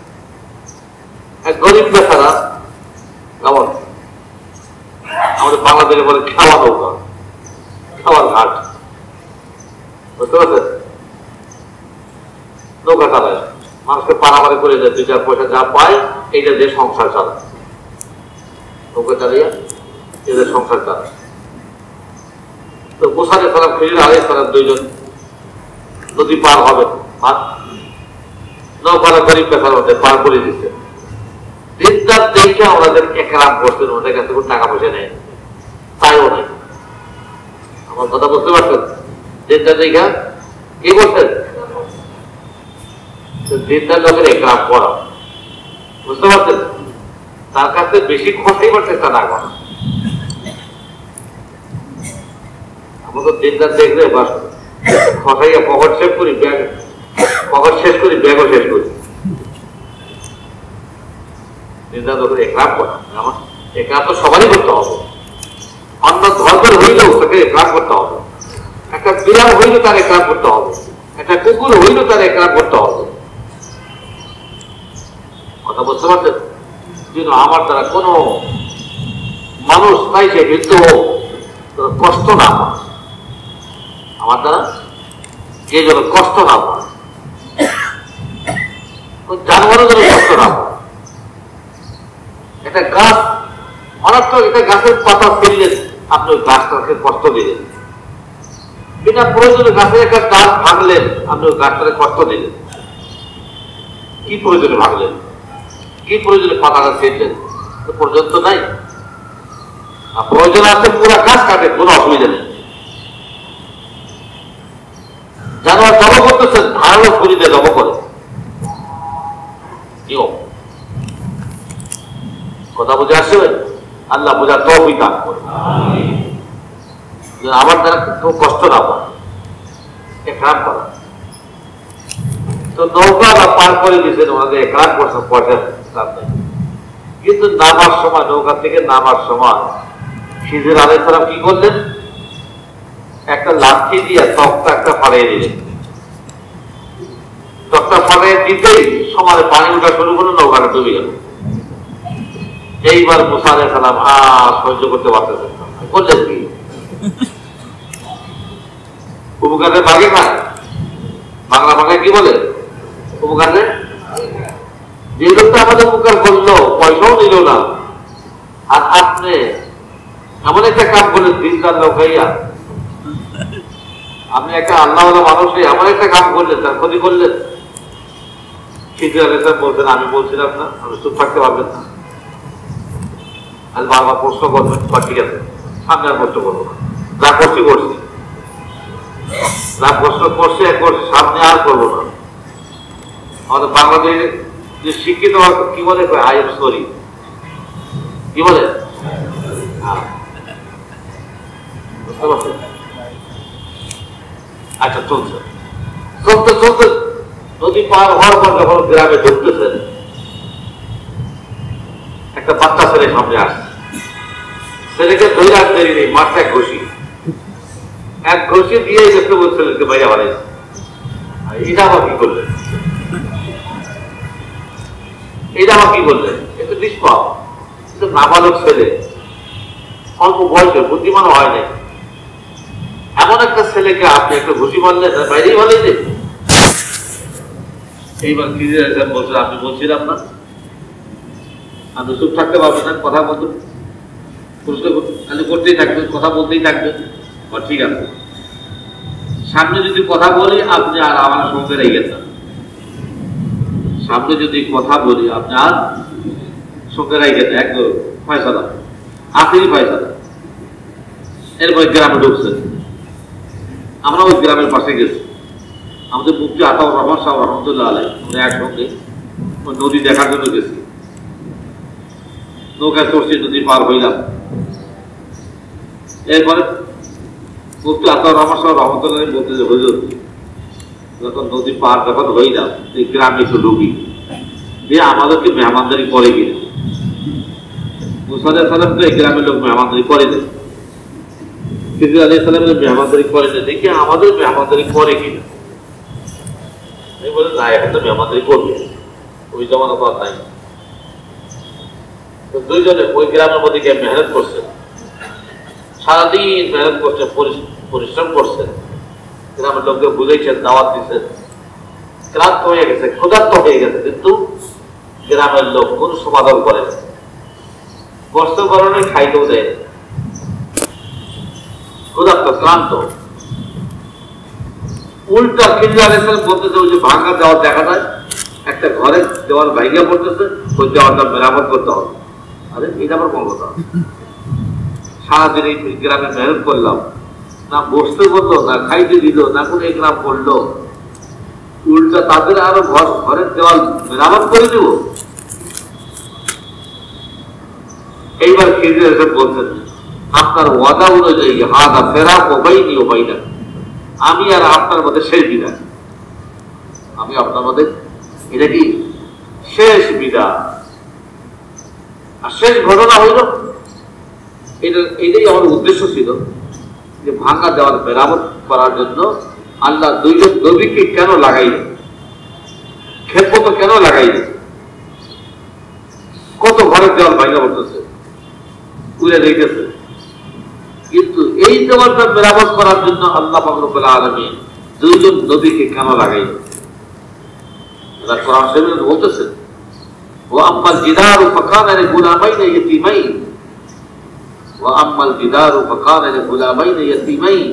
এক গরিব বেচারা, কেমন আমাদের বাংলাদেশে বলে খাওয়া নৌকা, খাওয়ার ঘাট, বুঝতে পারছেন? নৌকা চালায়, মানুষকে পারামারি করে যায়, দুই চার পয়সা যা পায় এইটা দিয়ে সংসার চালায়, নৌকা চালিয়ে এদের সংসার চালায়। তো মুসা আলাইহিস সালাম খিজির আলাইহিস সালাম দুইজন নদী পার হবে, আর নৌকাটা গরিব বেচার মধ্যে পার করে দিচ্ছে। দিনদার দেখে ওনাদের একরাম করছেন, ওদের কাছে কোনো টাকা পয়সা নেই, তাইও নেই। আমার কথা বুঝতে পারছেন? দিনদার দেখে কি বলছেন? দিনদার লোকের একরাম করা, বুঝতে পারছেন? তার কাছে বেশি খসাইবার চেষ্টা না করা। আমরা তো দিনদার দেখলে বাস খসাইয়া পকেট শেষ করি, ব্যাগ পকেট শেষ করি, ব্যাগও শেষ করি। দিনদার লোকের একরাম করা, আমার একরাম তো সবারই করতে হবে, অন্য ধর্মের হইলেও তাকে একরাম করতে হবে, একটা বিড়াল হইলেও তার একরাম করতে হবে, একটা কুকুর হইলেও তার একরাম করতে হবে। কথা বুঝতে পারছেন? যেন আমার দ্বারা কোনো মানুষ তাই সে কিন্তু কষ্ট না পায়, আমার দ্বারা যে যেন কষ্ট না পায়, জানোয়ারও যেন কষ্ট না পায়। একটা গাছ অনার্থক, একটা গাছের পাতা ফেললেন, আপনি ওই গাছটাকে কষ্ট দিলেন, বিনা প্রয়োজনে গাছের একটা গাছ ভাঙলেন, আপনি ওই গাছটাকে কষ্ট দিলেন। কি প্রয়োজনে ভাঙলেন? কি প্রয়োজনে পাতাটা ফেললেন? পর্যন্ত নাই, প্রয়োজন আছে পুরো গাছ কাটে, কোনো অসুবিধা নেই। জানোয়ার জব করতেছেন, ধারালো ছুরি দিয়ে জব করে, নিয়ম। কথা বুঝে আসছে? আল্লাহ বোঝার তৌফিক দান করে, আমার দ্বারা খুব কষ্ট না পায়, খারাপ করা। তো নৌকা পার করে দিয়েছেন, ওনাদের খারাপ করছে, পয়সা কিন্তু নামার সময়, নৌকা থেকে নামার সময় খিজির আলাইহিস সালাম কি করলেন? একটা লাঠি দিয়ে তক্তা একটা ফাড়িয়ে দিলেন। তক্তা ফাড়িয়ে দিতেই সমানে পানি উঠা শুরু করলো, নৌকাটা ডুবে গেল। এইবার মুসা আলাইহিস সালাম আর সহ্য করতে পারতেছেন না, করলেন কি? উপকারে বাগে খায়, বাংলা ভাষায় কি বলে? উপকারে। যে লোকটা আমাদের উপকার করলো, পয়সাও নিল না, আর আপনি এমন একটা কাম করলেন, দিনদার লোক হইয়া, আপনি একটা আল্লাহওয়ালা মানুষ হয়ে এমন একটা কাম করলেন, তার ক্ষতি করলেন। খিজির আলাইহিস সালাম বলছেন, আমি বলছিলাম না, আমি চুপ থাকতে পারবেন না? আর বারবার প্রশ্ন করবেন, ঠিক আছে সামনে আর প্রশ্ন করবো না, যা করছি করছি, যা প্রশ্ন করছে সামনে আর করবো না। আমাদের বাংলাদেশে যে শিক্ষিত কি বলে, আই এম সরি, কি বলে? আচ্ছা, চলছে চলতে চলতে নদী পার হওয়ার পর যখন গ্রামে ঢুকতেছেন, একটা বাচ্চা ছেলে সামনে আসছে। ছেলেকে ধরে আর দেরি নেই, মাঠে এক ঘষি দিয়ে গেছে, ওই ছেলেকে বাইরে বানাইছে। এটা আবার কি করলেন? এটা আবার কি করলেন? এটা নিষ্পাপ, এটা নাবালক ছেলে, অল্প বয়সে, বুদ্ধিমান হয় নাই। এমন একটা ছেলেকে আপনি একটা ঘুষি মারলেন, বাইরেই ভালোই দেন। এইবার খিজির আলাইহিস সালাম বলছেন, আপনি বলছিলাম না, আপনি চুপ থাকতে পারবেন না, কথা বলবেন, প্রশ্ন করতেই থাকবেন, কথা বলতেই থাকবেন। ঠিক আছে, সামনে যদি কথা বলি আপনি আর আমার সঙ্গে রেখে না, সামনে যদি কথা বলি আপনি আর সঙ্গে রেখে না, একদম ফয়সালা, আখেরি ফয়সালা। এরপরে গ্রামে ঢুকছেন, আমরা ওই গ্রামের পাশে গেছি, আমাদের মুফতি আতাউর রহমান সাহেব রহমতুল্লাহ আলাইহি, আমরা একসঙ্গে ওই নদী দেখার জন্য গেছি। নৌকা চড়ছি, নদী পার হইলাম। এরপরে মুফতি আতাউর রহমান সাহেব রহমতুল্লাহ বলতে যে, হুজুর যখন নদী পার যখন হইলাম, এই গ্রামে একটু ঢুকি, দিয়ে আমাদেরকে মেহমানদারি করে কিনা। মুসা আলাইহিস সালাম তো এই গ্রামের লোক মেহমানদারি করে না, খিজির আলাইহিস সালামের মেহমানদারি করে না, দেখি আমাদের মেহমানদারি করে কিনা। আমি বলি, না, এখন তো মেহমানদারি করবে, ওই জমানো তো আর নাই। দুইজনে ওই গ্রামের মধ্যে গিয়ে মেহনত করছে, সারাদিন মেহনত করছে, পরিশ্রম করছে, গ্রামের লোককে বুঝেছেন, দাওয়াত দিচ্ছেন, ক্লান্ত হয়ে গেছে, ক্ষুধার্ত হয়ে গেছে, কিন্তু গ্রামের লোক কোন সমাধান করে না, কষ্ট কারণে খাইতেও দেয়, ক্ষুধার্ত, ক্লান্ত। উল্টা খিজির আলাইহিস সালাম বলতেছে, ওই যে ভাঙা দেওয়াল দেখা যায়, একটা ঘরের দেওয়াল ভাঙিয়া পড়তেছে, ওই দেওয়ালটা মেরামত করতে হবে। আরে এটা আবার কোন কথা? সারাদিন এই গ্রামে মেহনত করলাম, না বসতে বললো, না খাইতে দিল, না কোনো গ্রাম করলো, উল্টা তাদের আরো ঘরের দেওয়াল মেরামত করে দেব। এইবার খিজির আলাইহিস সালাম বলছেন, আপনার ওয়াদা অনুযায়ী হাদা ফেরাক ও বাইনি ও বাইনা, আমি আর আপনার মধ্যে শেষ বিদায়, আমি আপনার মধ্যে এটা কি শেষ বিদায়। আর শেষ ঘটনা হইল, এটাই আমার উদ্দেশ্য ছিল, যে ভাঙা দেওয়াল মেরামত করার জন্য আল্লাহ দুইজন নবীকে কেন লাগাইলেন, খেদমত কেন লাগাইলেন। কত ঘরের দেওয়াল ভাঙা পড়তেছে, উড়ে রেখেছে, কিন্তু এই দেওয়ালটা মেরামত করার জন্য আল্লাহ পাক রব্বুল আলামিন দুইজন নবীকে কেন লাগাইলেন। কোরআন শরীফে বলতেছেন, وأما الجدار فكان لغلامين يتيمين وأما الجدار فكان لغلامين يتيمين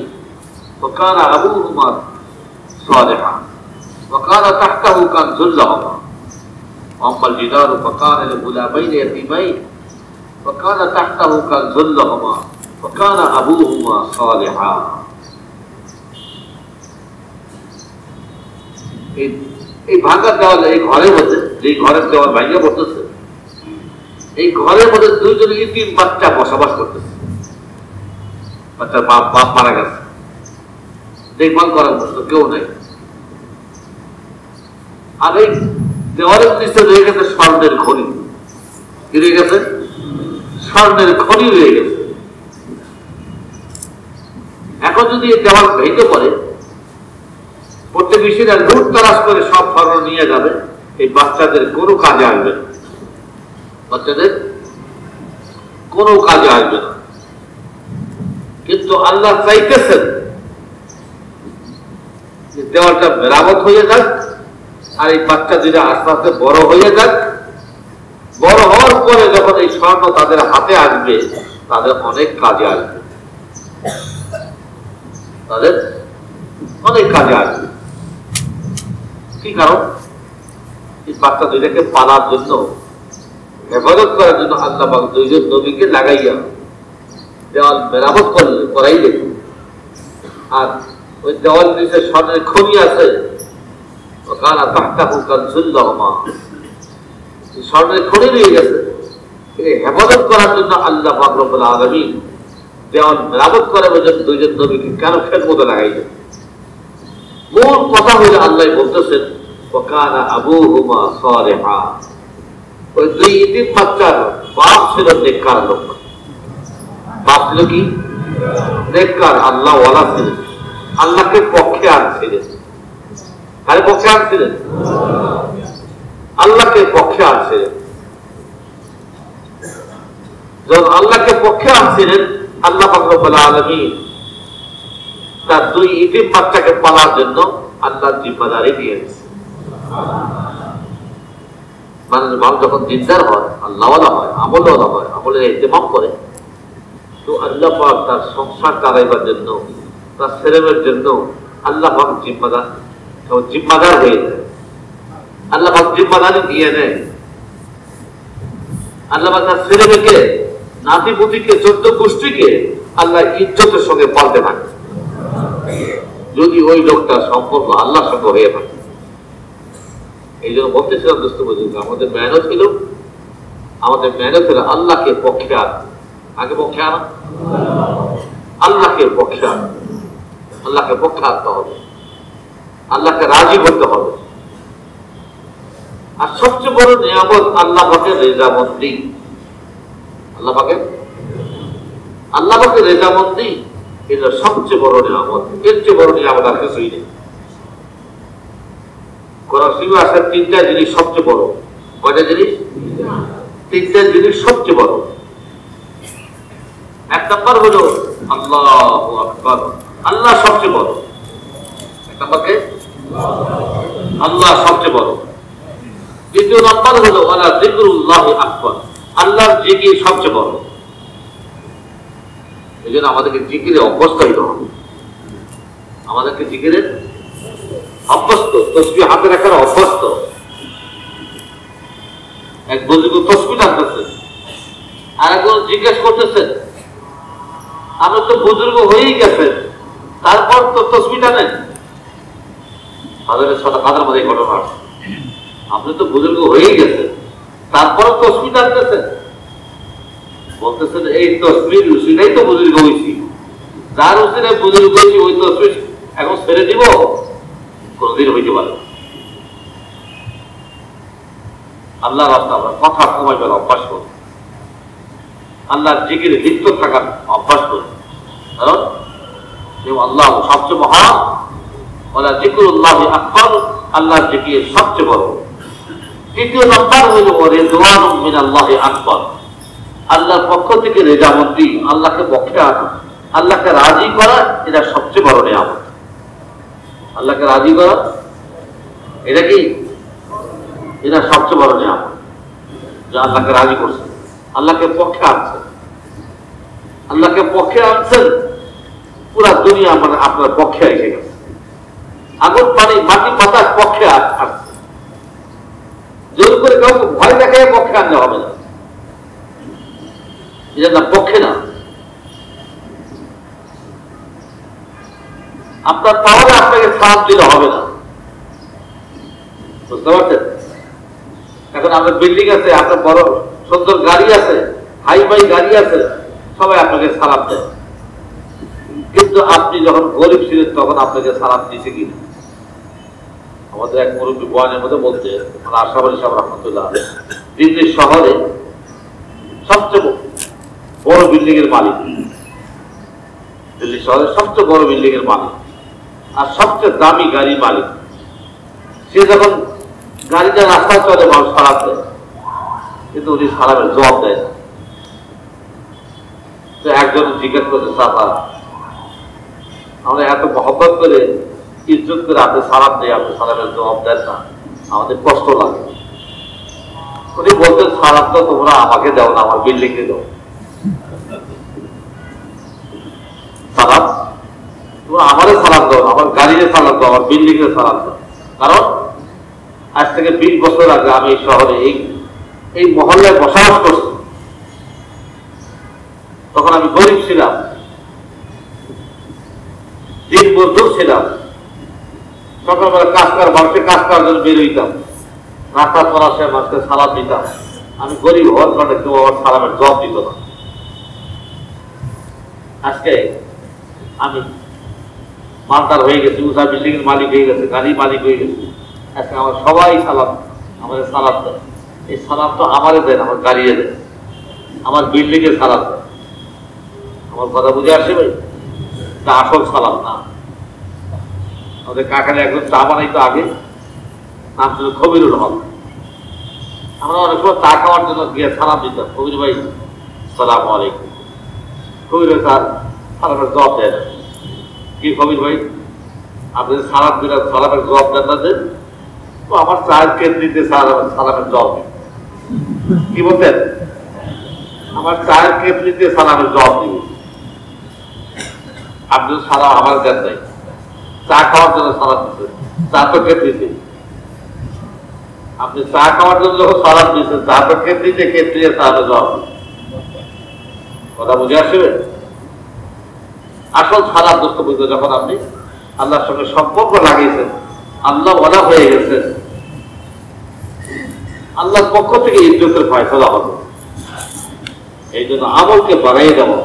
وكان أبوهما صالحا وكان تحته كنز لهما وأما الجدار فكان لغلامين يتيمين وكان تحته كنز لهما وكان أبوهما صالحا। এই ভাঙা দেওয়াল, এই ঘরের মধ্যে, যে ঘরের দেওয়াল ভাঙিয়া পড়তেছে, এই ঘরের মধ্যে দুইজন ইতিম বাচ্চা বসবাস করতেছে। বাচ্চার বাপ মারা গেছে, দেখভাল করার মতো কেউ নেই। আর এই দেওয়ালের নিচে রয়ে গেছে স্বর্ণের খনি, কি রয়ে গেছে? স্বর্ণের খনি রয়ে গেছে। এখন যদি এই দেওয়াল ভেঙে পড়ে, প্রতিবেশীরা লুট তালাশ করে সব স্বর্ণ নিয়ে যাবে, এই বাচ্চাদের কোনো কাজে আসবে না, বাচ্চাদের কোনো কাজে আসবে না। কিন্তু আল্লাহ চাইতেছেন যে দেওয়ালটা মেরামত হয়ে যাক, আর এই বাচ্চাদের আস্তে আস্তে বড় হয়ে যাক। বড় হওয়ার পরে যখন এই স্বর্ণ তাদের হাতে আসবে, তাদের অনেক কাজে আসবে, তাদের অনেক কাজে আসবে। কি কারণ? এই বাচ্চা দুইটাকে পালার জন্য, হেফাজত করার জন্য আল্লাহ পাক দুইজন নবীকে লাগাইয়া দেওয়াল মেরামত করাই দেবে। আর ওই দেওয়াল নিচে স্বর্ণের খনি আছে, ওখানে তাহতাহু কানজুল্লাহুমা, স্বর্ণের খনি রয়ে গেছে। হেফাজত করার জন্য আল্লাহ পাক রব্বুল আলামিন দেওয়াল মেরামত করার জন্য দুইজন নবীকে কেন খেদমতে লাগাইলেন? মূল কথা হইলে আল্লাহ বলতেছেন ওয়াকানা আবুহুমা সালিহা, ওই দুই ইতিম বাচ্চার বাপ ছিল নেককার লোক। বাপ ছিল কি? নেককার, আল্লাহ ওয়ালা ছিলেন, আল্লাহকে পক্ষে আনছিলেন। কারে পক্ষে আনছিলেন? আল্লাহকে পক্ষে আনছিলেন। যখন আল্লাহকে পক্ষে আনছিলেন, আল্লাহ পাক রব্বুল আলামিন তার দুই ইতিম বাচ্চাকে পালার জন্য আল্লাহর জিম্মাদারি দিয়েছে। মানুষ যখন দিনদার হয়, আল্লাহওয়ালা হয়, আমলওয়ালা হয়, আমলের ইহতিমাম করে, তো আল্লাহ পাক তার সংসার চালাইবার জন্য, তার ছেলেমেয়ের জন্য আল্লাহ পাক জিম্মাদার হয়ে যায়। আল্লাহ পাক জিম্মাদারি দিয়ে নেয়। আল্লাহ পাক তার ছেলেমেয়েকে, নাতিপুতিকে, 14 গোষ্ঠীকে আল্লাহ ইজ্জতের সঙ্গে পালতে থাকে, যদি ওই লোকটার সম্পর্ক আল্লাহর সঙ্গে হয়ে থাকে। এই জন্য বলতেছিলাম দোস্ত বুঝুন, আমাদের মেহনত ছিল, আল্লাহকে পক্ষে আনা। আগে পক্ষে আনা, আল্লাহকে পক্ষে আনা, আল্লাহকে পক্ষে আনতে হবে, আল্লাহকে রাজি করতে হবে। আর সবচেয়ে বড় নিয়ামত আল্লাহ পাকের রেজামন্দি। আল্লাহ পাকের রেজামন্দি, এটা সবচেয়ে বড় নিয়ামত। এর চেয়ে বড় নিয়ামত আর কিছুই নেই। কোরআন শরীফে আছে 3টা জিনিস সবচেয়ে বড়। কয়টা জিনিস? 3টা জিনিস সবচেয়ে বড়। এক নম্বর হলো আল্লাহু আকবার, আল্লাহ সবচেয়ে বড়। এক নম্বরকে আল্লাহ সবচেয়ে বড়। দ্বিতীয় নম্বর হলো ওয়ালা যিকরুল্লাহি আকবার, আল্লাহর জিকির সবচেয়ে বড়। এই জন্য আমাদেরকে জিকিরে অভ্যস্ত হইতে হবে। আমাদেরকে জিকিরে অভ্যস্ত, তসবিহ হাতে রাখার অভ্যস্ত। এক বুজুর্গ তসবিহ টানতেছে, আর একজন জিজ্ঞেস করতেছেন, আপনি তো বুজুর্গ হয়েই গেছেন, তারপর তো তসবিহ টানেন। হাজারের সাথে কাদের মধ্যে ঘটনা আছে, আপনি তো বুজুর্গ হয়েই গেছেন, তারপর তসবিহ টানতেছেন। বলতেছেন এই তসবির রুচিটাই তো বুজুর্গ হয়েছি, যার রুচিটাই বুজুর্গ হয়েছি, ওই তসবিহ এখন ছেড়ে দিব? কোনদিন হইতে পারে। আল্লাহর রাস্তা আমরা কথা কমাইবার অভ্যাস করি, আল্লাহর জিকিরে লিপ্ত থাকার অভ্যাস করি। কারণ আল্লাহ সবচেয়ে মহান, ওয়ালা যিকরুল্লাহি আকবার, আল্লাহর জিকির সবচেয়ে বড়। তৃতীয় নম্বর হইল রিদওয়ানুম মিনাল্লাহি আকবার, আল্লাহর পক্ষ থেকে রেজামন্দি, আল্লাহকে পক্ষে আনা, আল্লাহকে রাজি করা, এটা সবচেয়ে বড় নিয়ামত। আল্লাহকে রাজি করা, এটা কি? এটা সবচেয়ে বড় নিয়ামত, যে আল্লাহকে রাজি করছে, আল্লাহকে পক্ষে আনছেন। আল্লাহকে পক্ষে আনছেন, পুরা দুনিয়া মানে আপনার পক্ষে এসে গেছে। আগুন, পানি, মাটি, বাতাস পক্ষে আসছে। জোর করে কাউকে ভয় দেখায় পক্ষে আনতে হবে না, এটা না, পক্ষে না। আপনার পাওয়ারে আপনাকে সাথ দিলে হবে না, বুঝতে পারছেন? এখন আপনার বিল্ডিং আছে, আপনার বড় সুন্দর গাড়ি আছে, হাই ফাই গাড়ি আছে, সবাই আপনাকে সালাম দেয়, কিন্তু আপনি যখন গরিব ছিলেন তখন আপনাকে সালাম দিয়েছে কিনা? আমাদের এক মুরব্বী বয়ানের মধ্যে বলতে, আশরাফ আলী সাহেব রহমতুল্লাহ, দিল্লি শহরে সবচেয়ে বড় বিল্ডিং এর মালিক, দিল্লি শহরের সবচেয়ে বড় বিল্ডিং এর মালিক আর সবচেয়ে দামি গাড়ির মালিক। সে যখন গাড়িটা রাস্তায় চলে, মানুষ সালাম দেয়, কিন্তু উনি সালামের জবাব দেয় না। তো একজন জিজ্ঞেস করছে, চাচা, আমরা এত মহব্বত করে, ইজ্জত করে আপনি সালাম দেয়, আপনি সালামের জবাব দেন না, আমাদের কষ্ট লাগে। উনি বলতেন, সালাম তো তোমরা আমাকে দাও না, আমার বিল্ডিং এ দাও। সালাম তোমরা আমারে সালাম দাও, আমার গাড়িতে সালাম দাও, আমার বিল্ডিং এ সালাম দাও। কারণ আজ থেকে 20 বছর আগে আমি এই শহরে এই মহল্লায় বসবাস করছি। তখন আমি গরিব ছিলাম, দিন মজদুর ছিলাম। সকালবেলা কাজ করার মানুষের কাজ করার জন্য বের হইতাম, রাস্তা চলার সময় মানুষকে সালাম দিতাম। আমি গরিব হওয়ার কারণে কেউ আমার সালামের জবাব দিত না। আজকে আমি মালদার হয়ে গেছি, উষা বিল্ডিং এর মালিক হয়ে গেছে, গাড়ি মালিক হয়ে গেছে। আজকে আমার সবাই সালাম, আমাদের সালাম দেয়। এই সালাম তো আমারে দেন, আমার গাড়িয়ে দেয়, আমার বিল্ডিং এর সালাম দেয়। আমার কথা বুঝে আসে ভাই? তা আসল সালাম না। আমাদের কাকারে একজন চা বানাইতো আগে, নাম ছিল কবিরুল হক। আমরা অনেক সময় চা খাওয়ার জন্য গিয়ে সালাম দিতাম, কবির ভাই সালাম আলাইকুম। কবির ভাই স্যার সালামের জবাব দেয় না। কি কবির ভাই আপনি সালাম দিলেন, সালামের জবাব দেন না? দেন তো আমার চায়ের কেটলিতে সালামের জবাব দিন। কি বলতেন? আমার চায়ের কেটলিতে সালামের জবাব দিব। আপনি সালাম আমার দেন নাই, চা খাওয়ার জন্য সালাম দিচ্ছেন, চা তো কেটলিতে। আপনি চা খাওয়ার জন্য যখন সালাম দিচ্ছেন, চা তো কেটলিতে, কেটলিতে সালামের জবাব দিন। কথা বুঝে আসবে? আসল সালাম দোস্ত বুঝতে যখন আপনি আল্লাহর সঙ্গে সম্পর্ক লাগিয়েছেন, আল্লাহ ওয়ালা হয়ে গেছেন, আল্লাহর পক্ষ থেকে ইজ্জতের ফয়সালা হবে। এই জন্য আমলকে বাড়াইয়ে দেওয়া,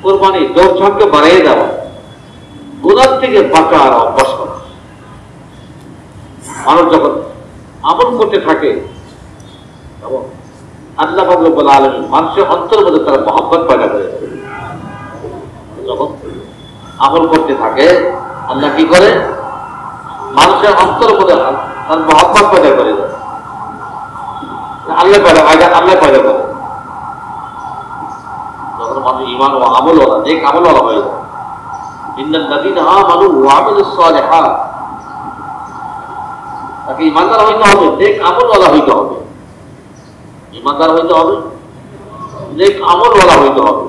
কোরবানি দৌড়ঝাঁপকে বাড়াইয়ে দেওয়া, গুনার থেকে বাঁচার অভ্যাস করা। মানুষ যখন আমল করতে থাকে এবং আল্লাহ রাব্বুল আলামিন মানুষের অন্তরের মধ্যে তারা মহব্বত পয়দা করে। যখন আমল করতে থাকে আল্লাহ কি করে? মানুষের অন্তরের মধ্যে তার মহব্বত পয়দা করে দেয়। আল্লাহ পয়দা করে। যখন মানুষ ঈমান ও আমলওয়ালা, নেক আমলওয়ালা হয়ে যায়। ইন্নাল্লাযীনা আমানু ওয়া আমিলুস সালিহাত, তাকে ঈমানদার হইতে হবে, নেক আমলওয়ালা হইতে হবে। ঈমানদার হইতে হবে, নেক আমলওয়ালা হইতে হবে।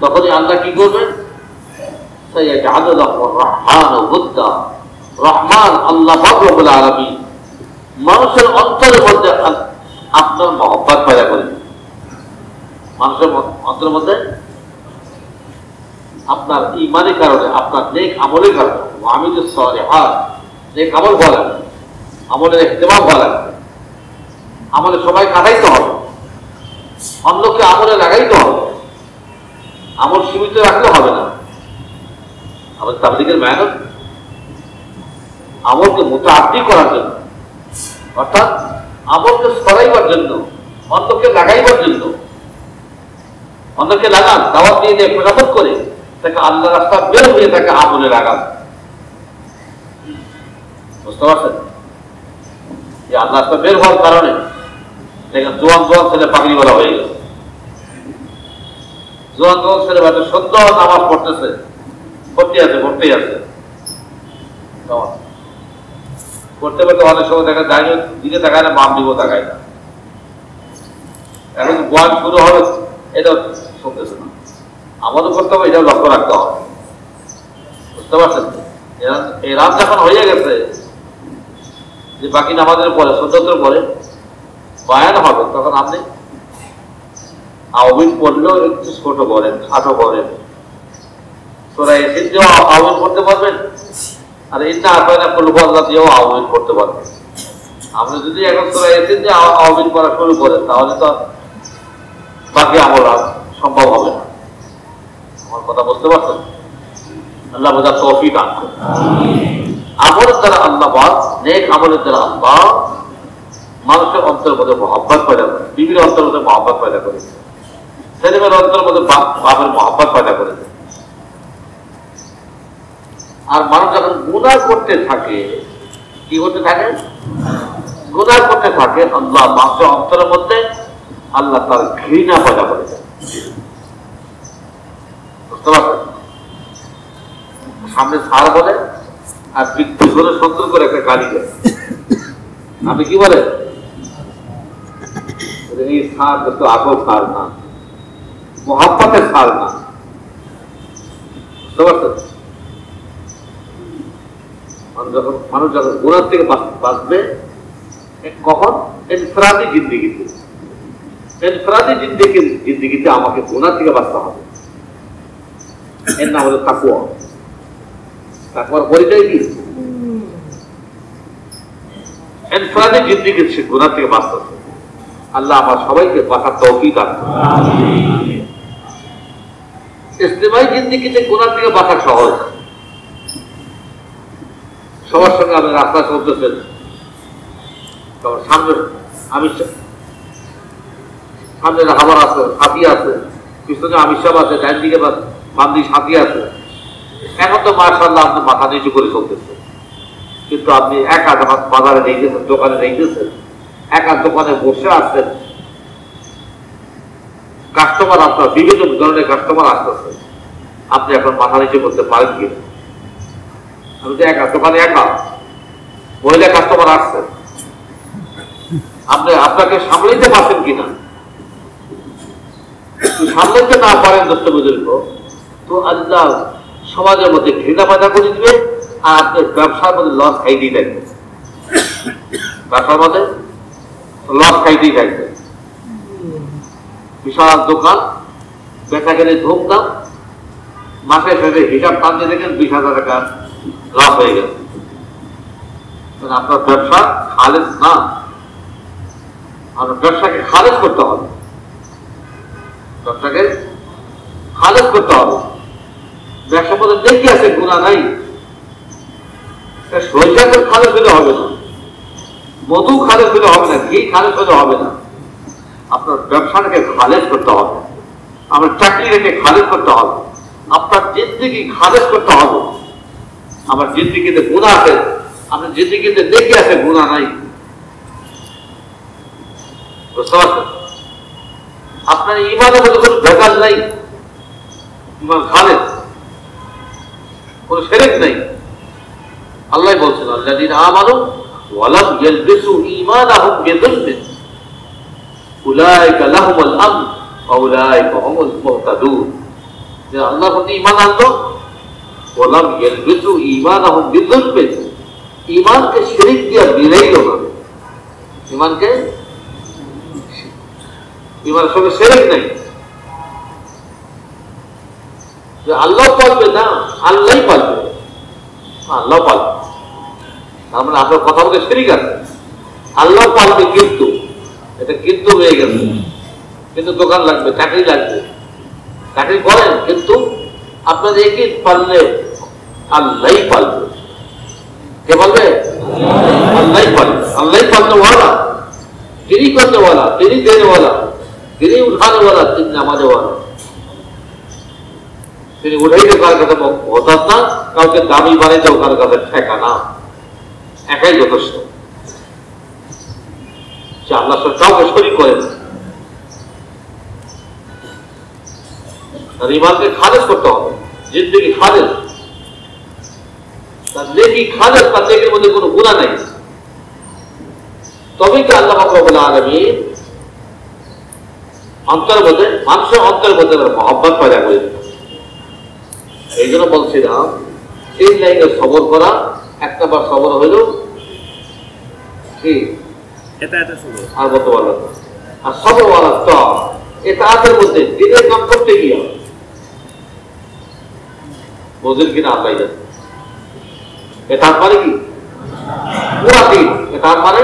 তখনই আল্লাহ কি করবেন? সাইয়াজআলু লাহুর রাহমানু বুদ্দা, রহমান আল্লাহ রাব্বুল আলামিন মানুষের অন্তরের মধ্যে আপনার মহব্বত পয়দা করে। মানুষের অন্তরের মধ্যে আপনার ঈমানের কারণে, আপনার নেক আমলের কারণে, আমিলুস সালিহাত, নেক আমল বলেন, আমলের ইহতিমাম বলেন, আমলে সবাই কাটাইতে হবে, অন্যকে আমলে লাগাইতে হবে। আমল সীমিত রাখলে হবে না। আমাদের তাবলীগের মেহনত আমলকে মুতাআদ্দি করার জন্য, অর্থাৎ আমলকে ছড়াইবার জন্য, অন্যকে লাগাইবার জন্য। অন্যকে লাগান, দাওয়াত দিয়ে দিয়ে প্রচার করে তাকে আল্লাহ রাস্তা বের হয়ে তাকে আমলে লাগান। বুঝতে পারছেন? যে আল্লাহ রাস্তা বের হওয়ার কারণে দেখেন জোয়ান ছেলে পাগড়িওয়ালা হয়ে গেছে। জোয়ান ছেলে হয়তো সুন্দর নামাজ পড়তেছে, পড়তেই আছে। করতে করতে অনেক সময় দেখা যায় দিকে তাকায় না, বাম দিব তাকায় না। এখন বয়ান শুরু হবে, এটাও শুনতেছে না। আমাদের করতে হবে, এটাও লক্ষ্য রাখতে হবে। বুঝতে পারছেন? এই রাত যখন হয়ে গেছে যে বাকি নামাজের পরে, সুন্নতের পরে বয়ান হবে, তখন আপনি আওয়াবিন পড়লেও একটু ছোট করেন, খাটো করেন। সূরা ইয়াসিন দিয়েও আওয়াবিন পড়তে পারবেন, আর ইন্না আতাইনা কুল হুয়াল্লাহ দিয়েও আওয়াবিন পড়তে পারবেন। আপনি যদি এখন সূরা ইয়াসিন দিয়ে আওয়াবিন পড়া শুরু করেন, তাহলে তো বাকি আমল সম্ভব হবে না। আমার কথা বুঝতে পারছেন? আল্লাহ বোঝার তৌফিক দান করুন। আমলের দ্বারা আল্লাহ পাক, নেক আমলের দ্বারা আল্লাহ মানুষের অন্তরের মধ্যে মহব্বত পয়দা করে, বিবির অন্তরের মধ্যে মহব্বত পয়দা করেছে, ছেলেমেয়ের অন্তরের মধ্যে বাপের মহব্বত পয়দা করেছে। আর মানুষ যখন গুনাহ করতে থাকে, কি করতে থাকে? গুনাহ করতে থাকে, আল্লাহ মানুষের অন্তরের মধ্যে আল্লাহ তার ঘৃণা পয়দা করেছে। বুঝতে পারছেন? সামনে সার বলে আর পিছনে সুন্দর করে একটা গালি দেয়। আপনি কি বলেন? এই সার তো আগল সার না, মহাব্বতের সার না। বুঝতে পারছেন? মানুষ যখন গুনার থেকে বাঁচবে কখন? ইনফরাদি জিন্দেগিতে। ইনফরাদি জিন্দেগিতে আমাকে গুনার থেকে বাঁচতে হবে। এর নাম হলো তাকওয়া। তাকওয়ার পরিচয় কি? ইনফরাদি জিন্দেগিতে সে গুনার থেকে বাঁচতে হবে। আল্লাহ আমার সবাইকে বাঁচার তৌফিক দান করুন। ইজতিমাই জিন্দেগিতে গুনার থেকে বাঁচা সহজ। সবার সঙ্গে আপনি রাস্তা চলতেছেন, সামনে খাবার আছে, সাথী আছে, পিছনে আমির সাহেব আছে, ডান দিকে বাম দিকে সাথী আছে। এখন তো মাশাআল্লাহ আপনি মাথা নিচু করে চলতেছে, কিন্তু আপনি একা যখন বাজারে নিয়ে গেছেন, দোকানে নিয়ে গেছেন, একা দোকানে বসে আসছেন, কাস্টমার আপনার বিভিন্ন ধরনের কাস্টমার আসতেছে, আপনি এখন মাথা নিচু করতে পারেন কিনা? আমি তো একা দোকানে, একা মহিলা কাস্টমার আসছে, আপনাকে সামলাইতে পারছেন কিনা? সামলাইতে না পারেন দোস্ত বুজুর্গ, তো আল্লাহ সমাজের মধ্যে ঘৃণা পয়দা করে দিবে, আর আপনার ব্যবসার মধ্যে লস খাইতেই থাকবে। ব্যবসার মধ্যে লস খাইতেই থাকবে। বিশাল দোকান, বেচা কেনে ধুমধাম, মাসে শেষে হিসাব টানতে দেখেন 20,000 টাকা লস হয়ে গেল। আপনার ব্যবসা খালেজ না, আপনার ব্যবসাকে খালেজ করতে হবে। ব্যবসাকে খালেজ করতে হবে। ব্যবসার মধ্যে দেখি আছে, গুণা নাই, সরিষাকে খালেজ হলে হবে না, মধু খালেজ হলে হবে না, ঘি খালেজ হলে হবে না। আপনার ব্যবসাটাকে খালেজ করতে হবে, আপনার চাকরিটাকে খালেজ করতে হবে, আপনার জিন্দেগি খালেজ করতে হবে। আমার জিন্দেগিতে গুণা আছে, আপনার জিন্দেগিতে দেখে আছে গুণা নাই, বুঝতে পারছেন? আপনার ইমানের মধ্যে কোনো ভেজাল নাই, ইমান খালেজ, কোন শিরক নাই। আল্লাহ বলছেন, আল্লাযীনা আমানু ওয়া লাম ইয়ালবিসু ঈমানাহুম বিযুলমিন উলাইকা লাহুমুল আমন ওয়া উলাইকা হুমুল মুহতাদুন। যে আল্লাহর প্রতি ঈমান আনলো, ওয়া লাম ইয়ালবিসু ঈমানাহুম বিযুলমিন, ঈমানকে শিরক দিয়ে মিলাইলো না। ইমানের সঙ্গে শিরক নাই। যে আল্লাহ পালবে না, আল্লাহই পালবে, আল্লাহ পালবে। তার মানে আপনার কথা বলে শিরক আছে। আল্লাহ পালবে, কিন্তু এটা কিন্তু হয়ে গেছে, কিন্তু দোকান লাগবে, চাকরি লাগবে, চাকরি করেন, কিন্তু আপনার একই পাললে আল্লাহই পালবে। কে পালবে? আল্লাহই পালবে। আল্লাহই পালতে ওয়ালা, তিনি করতে ওয়ালা, তিনি দেনে ওয়ালা, তিনি উঠানে ওয়ালা, তিনি নামাজে ওয়ালা। তিনি উঠাইতে কার কাছে হতাশ না, কাউকে দামি বানাইতেও কার কাছে ঠেকা না, একাই যথেষ্ট। সে আল্লাহর সাথে কাউকে শরীক করে না। তার ঈমানকে খালেজ করতে হবে, জিন্দেগি খালেজ, তার নেকি খালেজ, তার নেকির মধ্যে কোনো গুনাহ নেই। তবেই কি আল্লাহ রাব্বুল আলামিন অন্তরের মধ্যে, মানুষের অন্তরের মধ্যে মহব্বত পয়দা করে দিল। এই জন্য বলছিলাম, তিন লাইনে সবর করা। এক নম্বর সবর হইল কি? আর বলতে পারল না। আর সবর ওয়ালা তো এতাআতের মধ্যে দিনের কাম করতে গিয়া বুঝেন কিনা আল্লাহ জানে। এতাআত মানে কি? পুরা দিন। এতাআত মানে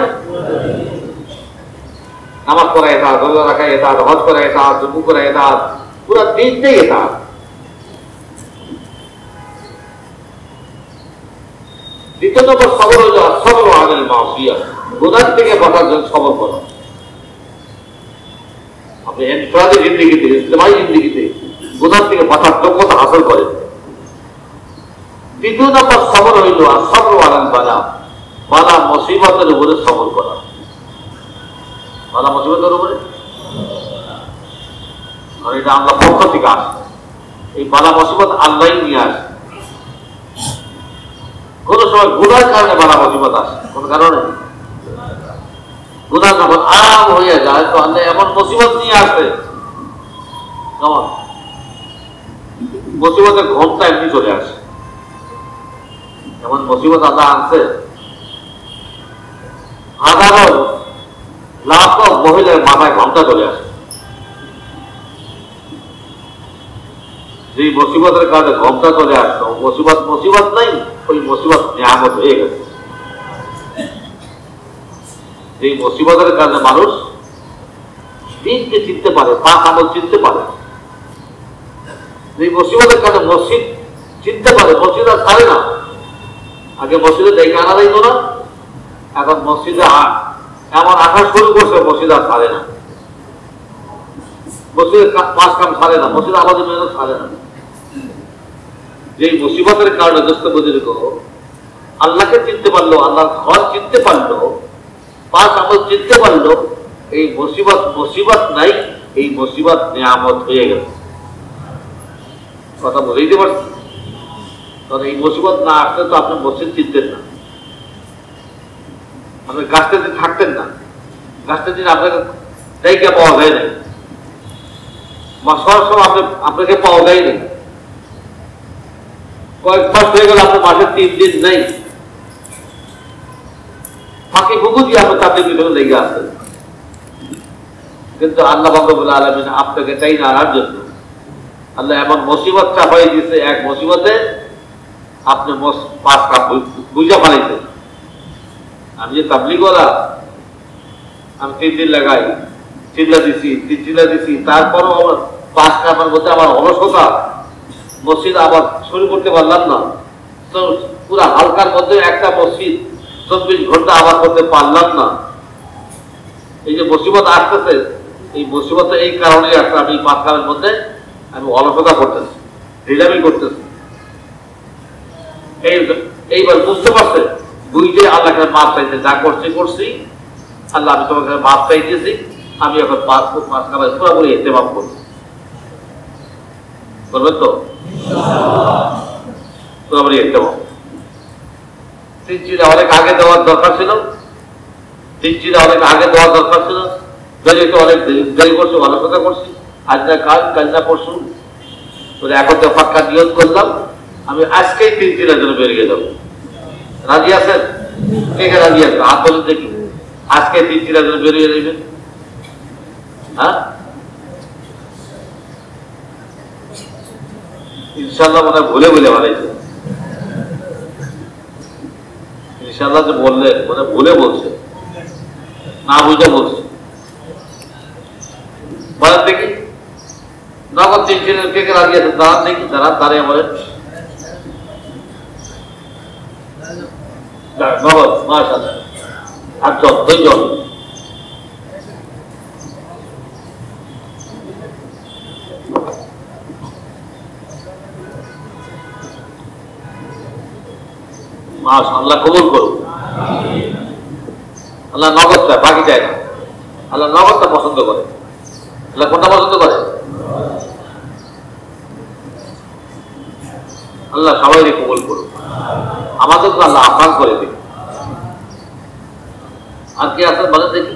নামাজ পড়া এতাআত, রোজা রাখা এতাআত, হজ করা এতাআত, যুবু করা এতাআত, পুরা দিনটাই এতাআত। দ্বিতীয় নম্বর সবর হইল সবর আনিল মাসিয়া, গুনাহ থেকে বাঁচার জন্য সবর করা। আপনি ইনফরাদি জিন্দেগিতে, ইজতিমাই জিন্দেগিতে গুনাহ থেকে বাঁচার যোগ্যতা হাসিল করেন। তৃতীয় নম্বর সবর হইল সবর আনিল বালা, বালা মুসিবতের উপরে সবর করা। বালা মুসিবতের উপরে, আর এটা আল্লাহর পক্ষ থেকে আসে। এই বালা মুসিবত আল্লাহই নিয়ে আসে। কোন সময় গুনার কারণে বালা মুসিবত আসে, কোন কারণে গুনাহ যখন আরাম হয়ে যায়, তো আল্লাহ এমন মুসিবত নিয়ে আসে, কেমন মুসিবতের ঘন্টা এমনি চলে আসে। এমন মুসিবত আল্লাহ আনছে, হাজারো লাখ মহিলার মাথায় ঘন্টা চলে আসে। যে মুসিবতের কারণে ঘন্টা চলে আসতো, মুসিবত নাই, ওই মুসিবত নিয়ামত হয়ে গেছে। এই মুসিবতের কারণে মানুষ দিনকে চিনতে পারে, পাক আমল চিনতে পারে। এই মুসিবতের কারণে মসজিদ চিনতে পারে, মসজিদ আর ছাড়ে না। আগে মসজিদে দেখে আনা যাইত না, এখন মসজিদে এমন আসা শুরু করছে, মসজিদ আর ছাড়ে না। মসজিদের পাঁচ কাম ছাড়ে না, মসজিদ আমাদের মেহনত ছাড়ে না। যে মুসিবতের কারণে দোস্ত বুজুর্গ আল্লাহকে চিনতে পারলো, আল্লাহর ঘর চিনতে পারলো, পাঁচ আমল চিনতে পারলো, এই মুসিবত নাই, এই মুসিবত নিয়ামত হয়ে গেল। কথা বুঝাইতে পারছি? কারণ এই মুসিবত না আসলে তো আপনি মসজিদ চিনতেন না, আপনি গাছটা দিন থাকতেন না, গাছটা দিন আপনাকে জায়গা পাওয়া যায় নাই, সব আপনাকে পাওয়া যায়নি। কয়েক মাস হয়ে গেল আপনার মাসের 3 দিন নেই, ফাঁকি ফুকু দিয়ে আপনার তাদের ভিতরে লেগে আসতেন। কিন্তু আল্লাহ রাব্বুল আলামিন আপনাকে তাই না আনার জন্য আল্লাহ এমন মুসিবত চাপাই দিয়েছে, এক মুসিবতে আপনি 5 কাপ বুঝা ফেলাইছেন। আমি যে তাবলীগওয়ালা, আমি 3 দিন লাগাই, চিল্লা দিছি, তারপরও আমার 5 কাপের মধ্যে আমার অলসতা, মসজিদ আবার শুরু করতে পারলাম না। তো পুরা হালকার মধ্যে একটা মসজিদ 24 ঘন্টা আবার করতে পারলাম না। এই যে মুসিবত আসতেছে, এই মুসিবত এই কারণে আসলে আমি 5 কাপের মধ্যে আমি অলসতা করতেছি, ঢিলামি করতেছি। এইবার বুঝতে পারছে, বুঝতে আল্লাহকে মাপ চাইতে, যা করছি আল্লাহ, আমি তোমাকে মাপ চাইতেছি, আমি এখন 5 কাপের পুরোপুরি ইহতেমাম করছি। বলবেন তো? পুরোপুরি ইহতেমাম। 3 চিরা অনেক আগে দেওয়ার দরকার ছিল, 3 চিরা অনেক আগে দেওয়ার দরকার ছিল, তো অনেক দেরি করছি, অলসতা করছি। আজ না কাল না পরশু, এখন তো ফাঁকা নিয়ত করলাম, আমি আজকেই 3 চিরার জন্য বেরিয়ে যাবো। রাজি আছেন? কে কে রাজি আছেন? হাত বলুন দেখি। আজকে 3 চিরার জন্য বেরিয়ে যাবেন? হ্যাঁ, ইনশাল্লাহ মনে ভুলে বানাইছে। ইনশাল্লাহ যে বললেন, মানে ভুলে বলছে, না বুঝে বলছে। বলেন দেখি, নগদ 3 চিরার কে কে রাজি আছেন? দাঁড়ান দেখি, দাঁড়িয়ে বলেন। নগদ, মাশাআল্লাহ। 8 জন, 2 জন। মাশাআল্লাহ, কবুল করুন। আল্লাহ নগদ চায়, বাকি চায় না। আল্লাহ নগদটা পছন্দ করে। আল্লাহ কোনটা পছন্দ করে? আল্লাহ সবাইকে কবুল করুন। আমাদের তো আল্লাহ আহ্বান করে দিন। আর কি আছে বলেন দেখি।